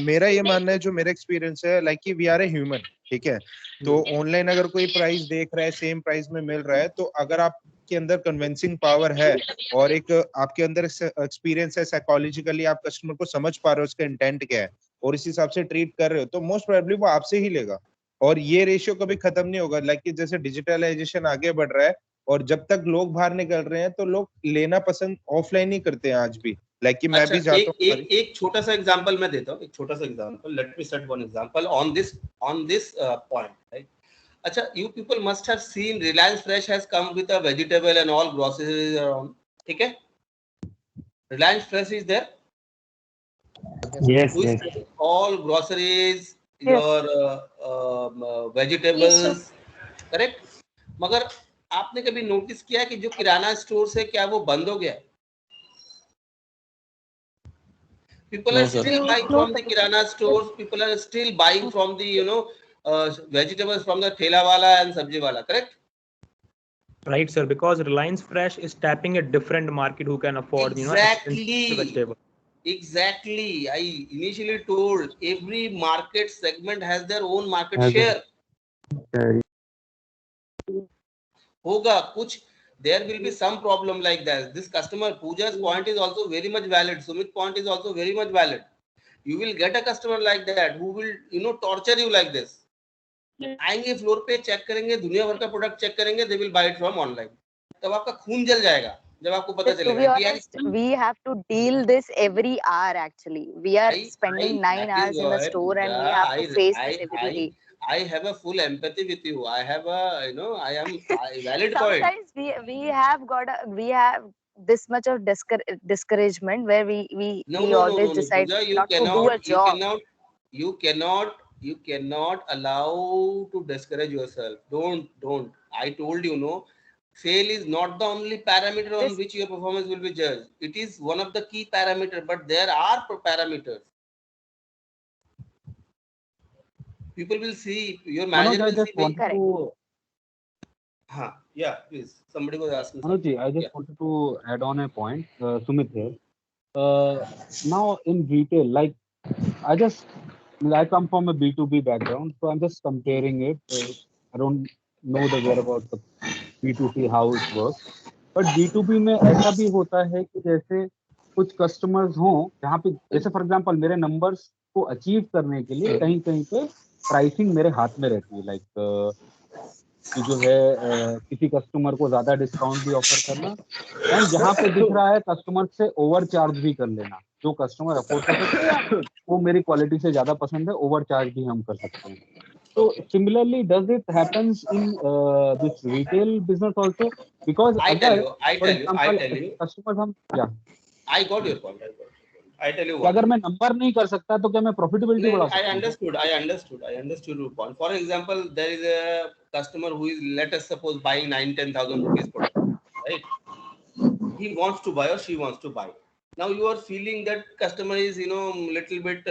Speaker 9: मेरा ये मानना है, जो मेरा एक्सपीरियंस है, लाइक कि वी आर ए ह्यूमन, ठीक है, तो ऑनलाइन अगर कोई प्राइस देख रहा है, सेम प्राइस में मिल रहा है, तो अगर आपके अंदर कन्विंसिंग पावर है और एक आपके अंदर एक्सपीरियंस है, साइकोलॉजिकली आप कस्टमर को समझ पा रहे हो उसका इंटेंट क्या है और इस हिसाब से ट्रीट कर रहे हो, तो मोस्ट प्रोबेबली वो आपसे ही लेगा और ये रेशियो कभी खत्म नहीं होगा। लाइक कि जैसे डिजिटलाइजेशन आगे बढ़ रहा है और जब तक लोग बाहर निकल रहे हैं तो लोग लेना पसंद ऑफलाइन ही करते हैं आज भी। लाइक कि मैं भी जाता हूं।
Speaker 1: एक छोटा सा एग्जांपल मैं देता हूं, एक छोटा सा example, let me set one example on this point, right? अच्छा, you people must have seen Reliance Fresh has come with a vegetable and all groceries around, ठीक है? Reliance Fresh is there?
Speaker 15: Yes, yes.
Speaker 1: All groceries, your vegetables, correct? मगर आपने कभी notice किया कि जो किराना store है क्या वो बंद हो गया? People are still buying from the kirana stores. People are still buying from the vegetables from the thela wala and sabji wala, correct?
Speaker 13: Right, sir. Because Reliance Fresh is tapping a different market who can afford expensive vegetable.
Speaker 1: Exactly. I initially told every market segment has their own market share. Hoga kuch. There will be some problem like that. This customer Pooja's point is also very much valid. Sumit's point is also very much valid. You will get a customer like that who will torture you like this. आएंगे floor पे, check करेंगे, दुनिया भर का product check करेंगे, they will buy it from online. तब आपका खून जल जाएगा जब आपको पता चलेगा कि यार
Speaker 17: we have to deal this every hour. Actually, we are spending 9 hours in the store and we have to face this every day.
Speaker 1: I have a full empathy with you. I have a I am valid point.
Speaker 17: Sometimes we have this much of discouragement where we always decide not to do a job.
Speaker 1: You cannot allow to discourage yourself. Don't. I told you, sale is not the only parameter on which your performance will be judged. It is one of the key parameters, but there are parameters. People will see, your manager will see. Yeah, please. Somebody was asking.
Speaker 14: Manoj, I just wanted to add on a point. Sumit here. Now in retail, like I come from a B2B background, so I'm just comparing it. I don't know the whereabouts of B2C how it works, but B2B में ऐसा भी होता है कि जैसे कुछ customers हों जहाँ पे जैसे फॉर एग्जांपल मेरे नंबर्स को अचीव करने के लिए कहीं कहीं पे प्राइसिंग मेरे हाथ में रहती है, लाइक कि जो है किसी कस्टमर को ज्यादा डिस्काउंट भी ऑफर करना एंड जहाँ पे दिख रहा है कस्टमर से ओवर चार्ज भी कर लेना, जो कस्टमर अफोर्ड कर सकते हैं वो मेरी क्वालिटी से ज्यादा पसंद है, ओवर चार्ज भी हम कर सकते हैं. So similarly, does it happens in this retail business also? Because
Speaker 1: I tell you,
Speaker 14: customers हम
Speaker 1: I got your point. I tell you
Speaker 14: what. अगर मैं नंबर नहीं कर सकता तो क्या मैं प्रॉफिटेबिलिटी बढ़ा सकता हूं?
Speaker 1: I understood your point. For example, there is a customer who is, let us suppose, buying 9,000-10,000 rupees product, right? He wants to buy or she wants to buy. Now you are feeling that customer is little bit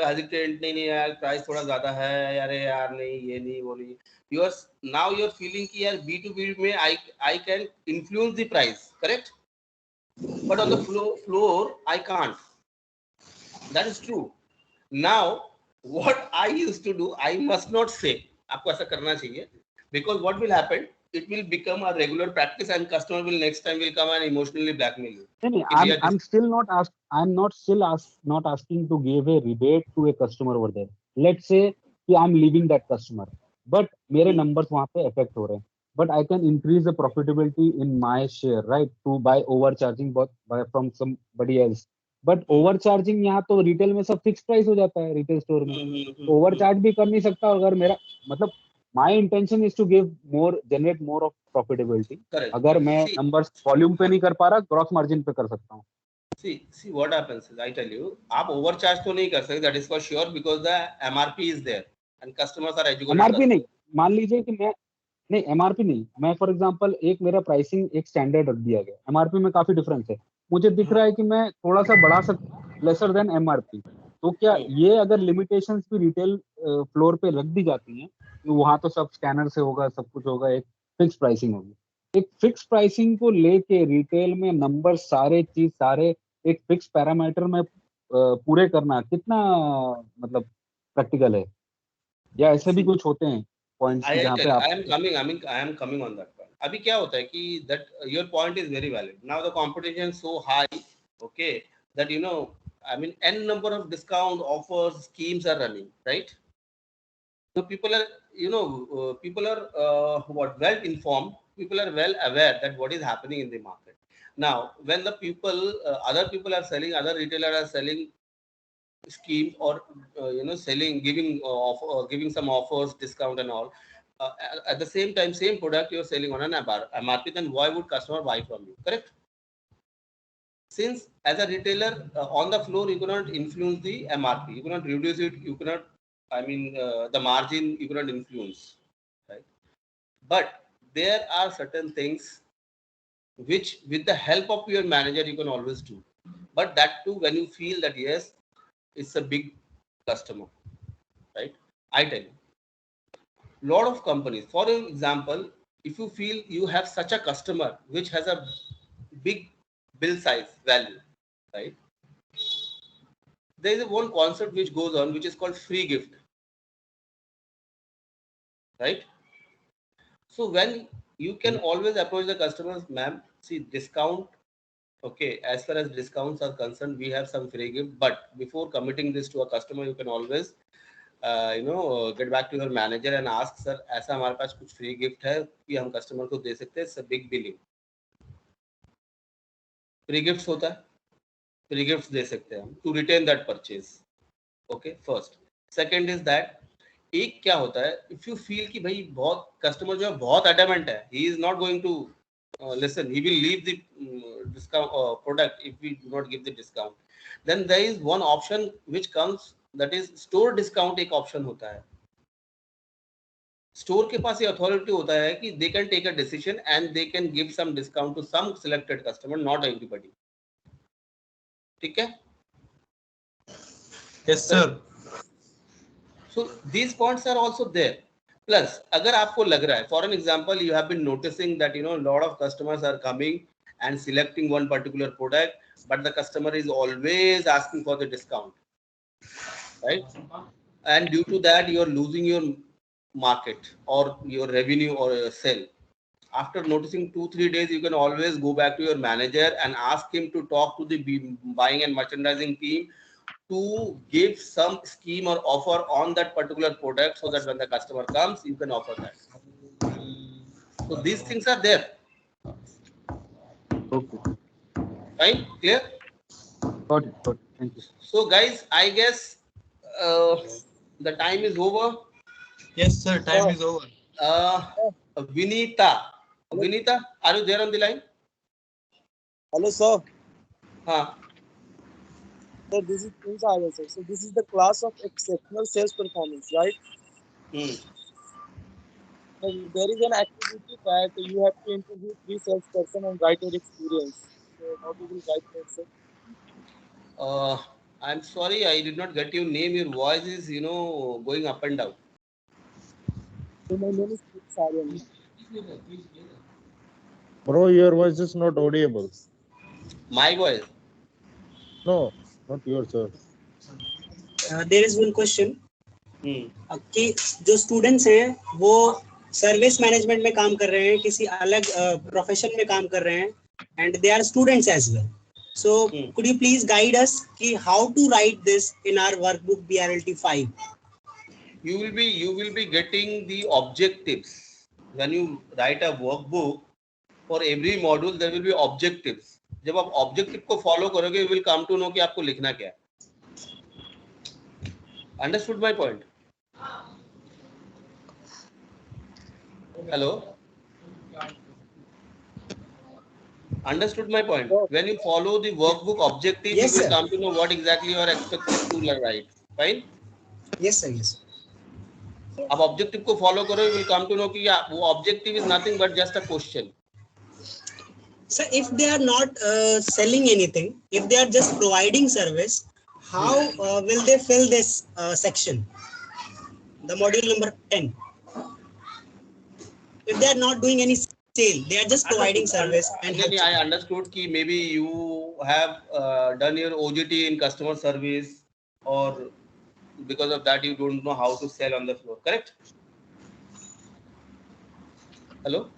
Speaker 1: hesitant, नहीं यार price थोड़ा ज़्यादा है, यार नहीं ये नहीं वो नहीं. Now you are feeling कि यार B2B में I can influence the price, correct? But on the floor I can't. That is true. Now what I used to do, I must not say आपको ऐसा करना चाहिए, because what will happen? It will become a regular practice and customer will next time will come and emotionally blackmail you.
Speaker 14: I'm still not asking to give a rebate to a customer over there. Let's say कि I'm leaving that customer, but मेरे numbers वहाँ पे affect हो रहे हैं. but I can increase the profitability in my share, right? To buy overcharging from somebody else. But overcharging यहाँ तो retail में सब फिक्स प्राइस हो जाता है रिटेल स्टोर में, ओवरचार्ज भी कर नहीं सकता अगर मेरा मतलब my intention is to give more, generate more of profitability.
Speaker 1: Correct.
Speaker 14: अगर मैं numbers volume पे नहीं कर पा रहा, gross margin पे कर सकता हूँ.
Speaker 1: See what happens is, I tell you, आप overcharge तो नहीं कर सकते, that is for sure, because the MRP is there and customers are educated.
Speaker 14: MRP नहीं, मान लीजिए कि मैं नहीं MRP नहीं, मैं फॉर एग्जांपल एक मेरा प्राइसिंग एक स्टैंडर्ड रख दिया गया, MRP में काफी डिफरेंस है, मुझे दिख रहा है कि मैं थोड़ा सा बढ़ा सकता, लेसर देन MRP, तो क्या ये अगर लिमिटेशंस भी रिटेल फ्लोर पे रख दी जाती हैं, वहां तो सब स्कैनर से होगा, सब कुछ होगा, एक फिक्स प्राइसिंग होगी, एक फिक्स प्राइसिंग को लेके रिटेल में नंबर सारे एक फिक्स पैरामीटर में पूरे करना कितना मतलब प्रैक्टिकल है, या ऐसे भी कुछ होते हैं पॉइंट्स जहां पे
Speaker 1: I am coming on that point. अभी क्या होता है कि that your point is very valid. Now the competition is so high, okay, that you know, I mean, n number of discount offers, schemes are running, right? So people are, you know, people are well informed. People are well aware that what is happening in the market. Now, when the people, other people are selling, other retailers are selling schemes or you know, selling, giving some offers, discount and all. At the same time, same product you're selling on an MRP, then why would customer buy from you? Correct? Since as a retailer on the floor, you cannot influence the MRP, you cannot reduce it, you cannot, I mean, the margin you cannot influence, right? But there are certain things which, with the help of your manager, you can always do. But that too, when you feel that yes, it's a big customer, right? I tell you, lot of companies, for example, if you feel you have such a customer which has a big bill size value, right? There is one concept which goes on, which is called free gift, right? So when you can always approach the customers, ma'am, see discount, okay, as far as discounts are concerned, we have some free gift, but before committing this to a customer, you can always you know, get back to your manager and ask, sir, ऐसा हमारे पास कुछ free gift है कि हम customer को दे सकते हैं, it's a big billing. Free gifts होता है, free gifts दे सकते हैं हम to retain that purchase. Okay, first. Second is that एक क्या होता है, if you feel कि भाई बहुत customer जो है बहुत adamant है, he is not going to listen, he will leave the discount product if we do not give the discount. Then there is one option which comes, that is store discount. एक option होता है, store के पास ये authority होता है कि they can take a decision and they can give some discount to some selected customer, not everybody. ठीक है?
Speaker 13: Yes sir.
Speaker 1: So these points are also there. Plus, अगर आपको लग रहा है, for an example, you have been noticing that you know a lot of customers are coming and selecting one particular product, but the customer is always asking for the discount, right? And due to that, you are losing your market or your revenue or your sale. After noticing 2-3 days, you can always go back to your manager and ask him to talk to the buying and merchandising team to give some scheme or offer on that particular product, so that when the customer comes, you can offer that. So these things are there.
Speaker 14: Okay.
Speaker 1: Fine? Clear?
Speaker 14: Got it. Thank you.
Speaker 1: So guys, I guess the time is over.
Speaker 13: Yes sir, time is over.
Speaker 1: Vinita, are you there on the line?
Speaker 8: Hello sir.
Speaker 1: Huh.
Speaker 8: So this is Prince Arya, sir. So this is the class of exceptional sales performance, right? So there is an activity that you have to interview 3 salesperson and write your experience. So how do you write that, sir?
Speaker 1: I'm sorry, I did not get your name. Your voice is, you know, going up and down.
Speaker 8: So my name is Prince Arya.
Speaker 18: Bro, your voice is not audible.
Speaker 1: My voice?
Speaker 18: No, not yours, sir.
Speaker 5: There is one question. कि जो students हैं वो service management में काम कर रहे हैं, किसी अलग प्रोफेशन में काम कर रहे हैं, and they are students as well. So could you please guide us कि how to write this in our workbook BRLT 5?
Speaker 1: You will be getting the objectives when you write a workbook, for every module there will be objectives. जब आप objective को follow करोगे, you will come to know कि आपको लिखना क्या है. Understood my point? Hello? Understood my point? When you follow the workbook objective,
Speaker 5: Yes,
Speaker 1: you will
Speaker 5: sir.
Speaker 1: come to know what exactly you are expected to write. Fine?
Speaker 5: Yes, sir. Yes.
Speaker 1: अब objective को follow करो, you will come to know कि वो objective is nothing but just a question.
Speaker 5: So if they are not selling anything, if they are just providing service, how will they fill this section? The module number 10. If they are not doing any sale, they are just providing service. And
Speaker 1: I understood कि maybe you have done your OJT in customer service, or because of that you don't know how to sell on the floor. Correct? Hello?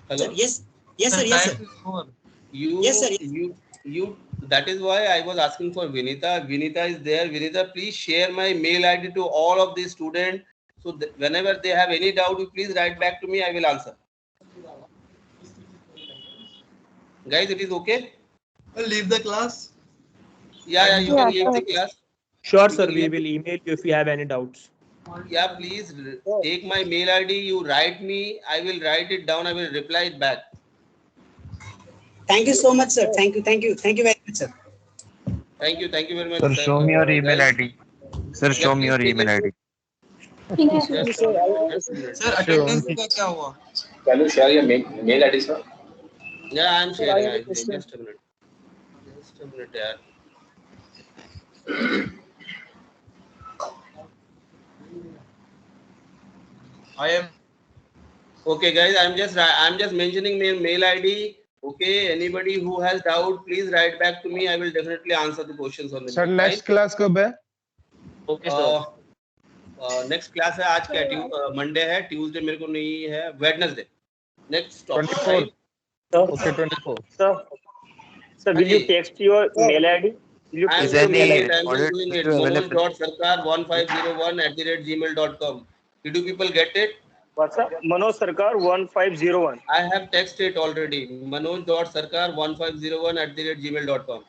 Speaker 1: Hello?
Speaker 5: Sir, yes. Yes, sir. Yes, sir. Yes, sir.
Speaker 1: You. That is why I was asking for Vinita. Vinita is there. Vinita, please share my mail ID to all of the students. So whenever they have any doubt, you please write back to me. I will answer. Guys, it is okay?
Speaker 19: I'll leave the class.
Speaker 1: Yeah, you can leave the class.
Speaker 13: Sure, sir. We will email you if you have any doubts.
Speaker 1: Yeah, please take my mail ID. You write me. I will write it down. I will reply it back.
Speaker 5: Thank you so much, sir. Thank you very much, sir.
Speaker 1: Thank you very much.
Speaker 20: Sir, show me your email ID. Sir, show me your email ID.
Speaker 19: Sir, attendance का क्या हुआ?
Speaker 1: Can you share your mail ID, sir? Yeah, I am sharing. Just a minute. Just a minute, yaar.
Speaker 19: I am.
Speaker 1: Okay, guys. I'm just mentioning my mail ID. Okay. Anybody who has doubt, please write back to me. I will definitely answer the questions on the.
Speaker 9: Sir, next class कब है?
Speaker 1: Okay, sir. Next class है आज क्या? Monday है. Tuesday मेरे को नहीं है. Wednesday. Next topic.
Speaker 9: 24. Okay, 24.
Speaker 8: Sir, will you text your mail ID?
Speaker 1: I'm doing it. manoj.sarkar1501@gmail.com. Did you people get it?
Speaker 8: What's up? Manoj Sarkar 1501.
Speaker 1: I have texted it already. manoj.sarkar1501@gmail.com.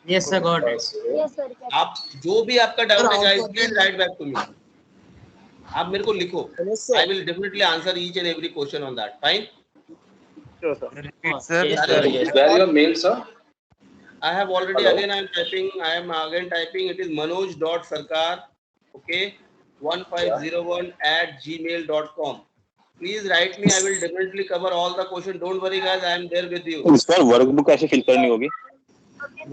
Speaker 19: Yes, sir. Got it.
Speaker 12: Yes, sir.
Speaker 1: आप जो भी आपका doubt है guys, please write back to me. आप मेरे को लिखो. I will definitely answer each and every question on that. Fine?
Speaker 8: Sure, sir.
Speaker 20: Sir,
Speaker 1: Where your mail, sir? I have already. Again, I am typing. It is manoj.sarkar. Okay. 1501@gmail.com. Please write me. I will definitely cover all the questions. Don't worry, guys. I am there with you.
Speaker 20: Sir workbook कैसे fill करनी होगी?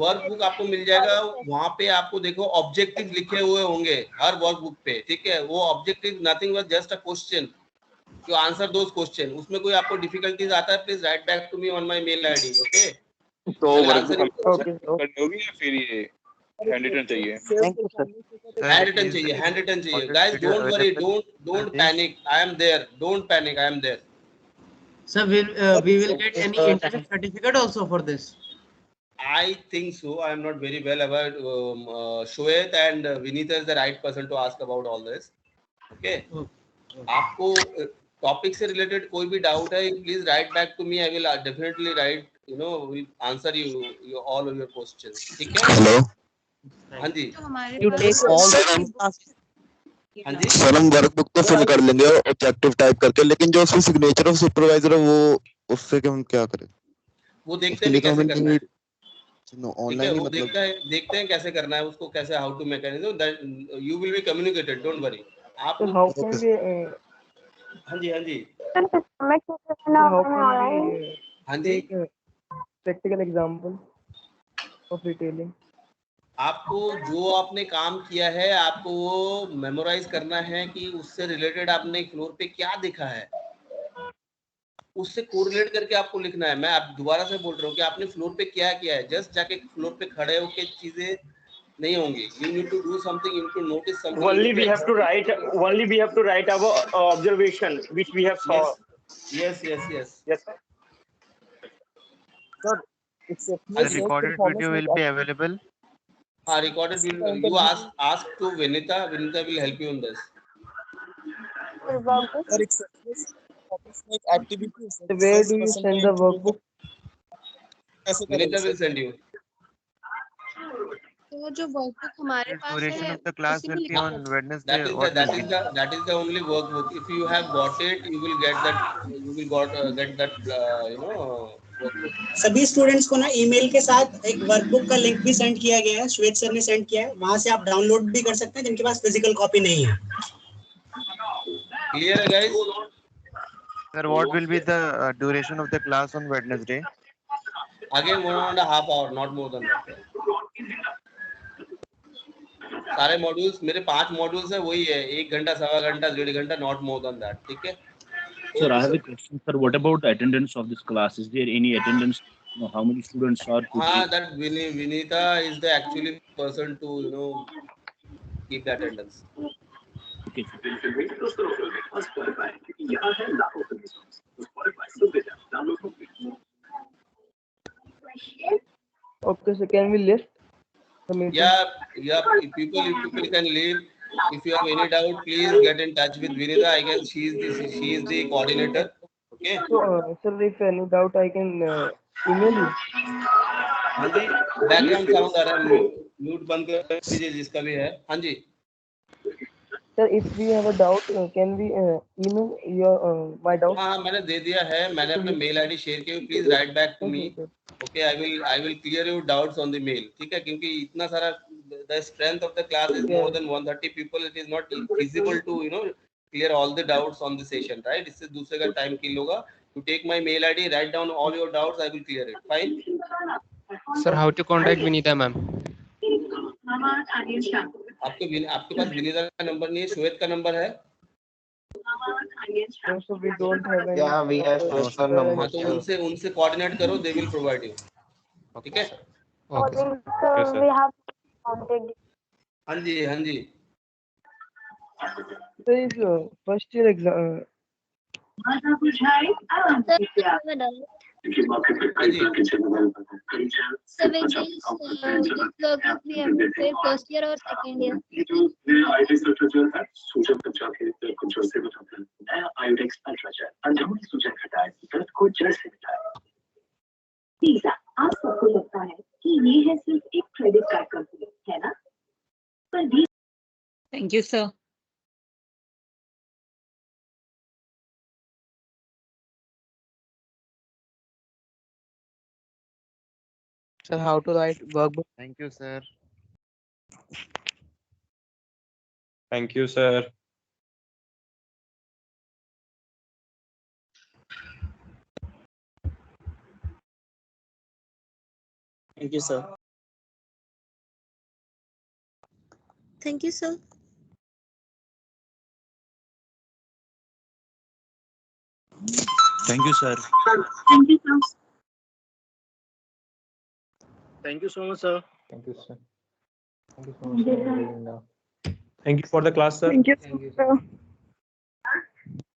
Speaker 1: Workbook आपको मिल जाएगा. वहां पे आपको देखो objective लिखे हुए होंगे हर वर्कबुक पे. ठीक है? वो objective nothing but just a question. You answer those questions. उसमें कोई आपको डिफिकल्टीज आता है, please write back to me on my mail ID. Okay?
Speaker 20: तो वर्कबुक करनी होगी या फिर ये हैंड रिटन चाहिए?
Speaker 1: हैंड रिटन चाहिए. Guys, don't worry, don't panic. I am there. Don't panic. I am there.
Speaker 19: Sir, we will get any internship certificate also for this?
Speaker 1: I think so. I am not very well aware. Shwet and Vinita is the right person to ask about all this. Okay. आपको topic से related कोई भी doubt है, please write back to me. I will definitely write, will answer you all of your questions. ठीक है?
Speaker 20: Hello.
Speaker 1: हाँ जी. हाँ जी.
Speaker 20: सर, हम वर्कबुक तो फिल कर लेंगे ऑब्जेक्टिव टाइप करके, लेकिन जो उसमें सिग्नेचर ऑफ सुपरवाइजर है वो उससे हम क्या करें?
Speaker 1: वो देखते हैं कैसे करना है.
Speaker 20: ऑनलाइन
Speaker 1: वो देखते हैं कैसे करना है उसको, कैसे how to mechanism that you will be communicated. Don't worry. आप
Speaker 8: how can we
Speaker 1: हाँ जी. हाँ जी.
Speaker 8: practical example of retailing?
Speaker 1: आपको जो आपने काम किया है आपको वो मेमोराइज करना है कि उससे रिलेटेड आपने फ्लोर पे क्या देखा है, उससे कोरिलेट करके आपको लिखना है. मैं आप दोबारा से बोल रहा हूँ कि आपने फ्लोर पे क्या किया है. जस्ट जाके फ्लोर पे खड़े होके चीजें नहीं होंगी. You need to do something. You need to notice something.
Speaker 8: Only we have to write our observation which we have saw.
Speaker 1: Yes.
Speaker 8: Yes, sir. Sir,
Speaker 20: The recorded video will be available.
Speaker 1: Recorded. You ask to Vinita. Vinita will help you in this.
Speaker 8: Activities.
Speaker 15: Where do you send the workbook?
Speaker 1: Vinita will send you.
Speaker 12: तो जो workbook हमारे पास
Speaker 21: Duration
Speaker 12: है
Speaker 21: of the class
Speaker 12: उसी में
Speaker 21: will be
Speaker 12: लिखा
Speaker 21: on Wednesday
Speaker 1: That is
Speaker 21: or
Speaker 1: the
Speaker 21: Tuesday.
Speaker 1: that is the only workbook. If you have got it, you will get that. You will get that. Workbook.
Speaker 5: सभी students को ना email के साथ एक workbook का link भी send किया गया है, श्वेत सर ने सेंड किया है, वहां से आप डाउनलोड भी कर सकते हैं जिनके पास फिजिकल कॉपी नहीं है.
Speaker 1: Clear, guys?
Speaker 21: Sir, what will be the duration of the class on Wednesday?
Speaker 1: Again, 1.5 hours, not more than that. सारे मॉड्यूल्स मेरे 5 मॉड्यूल्स है, वही है 1 घंटा, सवा घंटा, 1.5 घंटा, not more than that. ठीक है?
Speaker 22: Sir, I have a question, sir. What about the attendance of this class? Is there any attendance? How many students are?
Speaker 1: That Vinita is the actually person to keep the attendance.
Speaker 22: Okay.
Speaker 15: Okay, so can we list the meeting?
Speaker 1: Yeah. People can leave. If you have any doubt, please get in touch with Vinita. I guess she is the coordinator. Okay.
Speaker 15: So, sir, if any doubt, I can email you.
Speaker 1: हाँ जी, background sound आ रहा है, mute बंद कर दीजिए जिसका भी है. हाँ जी.
Speaker 15: Sir, if we have a doubt, can we email your my doubt?
Speaker 1: हाँ, मैंने दे दिया है, मैंने अपना मेल आईडी शेयर किया. Please write back to me. Okay, I will clear your doubts on the mail. ठीक है, क्योंकि इतना सारा the strength of the class is more than 130 people. It is not feasible to clear all the doubts on the session, right? इससे दूसरे का time किल होगा. You take my mail ID, write down all your doubts. I will clear it. Fine.
Speaker 23: Sir, how to contact Vinita ma'am?
Speaker 1: आपके पास विनीता का number नहीं है, श्वेत का नंबर है.
Speaker 15: So we don't have any.
Speaker 21: Yeah, we have social number.
Speaker 1: तो उनसे coordinate करो. They will provide you. ठीक है?
Speaker 23: Okay.
Speaker 3: We have contacted.
Speaker 1: हाँ जी.
Speaker 15: There is first year exam.
Speaker 12: So which is workbook we have to say first year or second year?
Speaker 24: IT sector जो है सूजन पंजाब के कुछ से बताते हैं. नया आयोडेक्स अल्ट्रा जेल अंदरूनी सूजन घटाए, दर्द को जड़ से मिटाए.
Speaker 25: टीजा, आप सबको लगता है कि ये है सिर्फ एक क्रेडिट कार्ड कंपनी, है ना? पर भी.
Speaker 10: Thank you, sir.
Speaker 15: Sir, how to write workbook?
Speaker 21: Thank you, sir.
Speaker 13: Thank you, sir.
Speaker 5: Thank you, sir.
Speaker 12: Thank you, sir.
Speaker 22: Thank you, sir.
Speaker 25: Thank you, sir.
Speaker 22: Thank you so much, sir.
Speaker 13: Thank you, sir. Thank you so much. Thank you for the class, sir.
Speaker 15: Thank you, sir.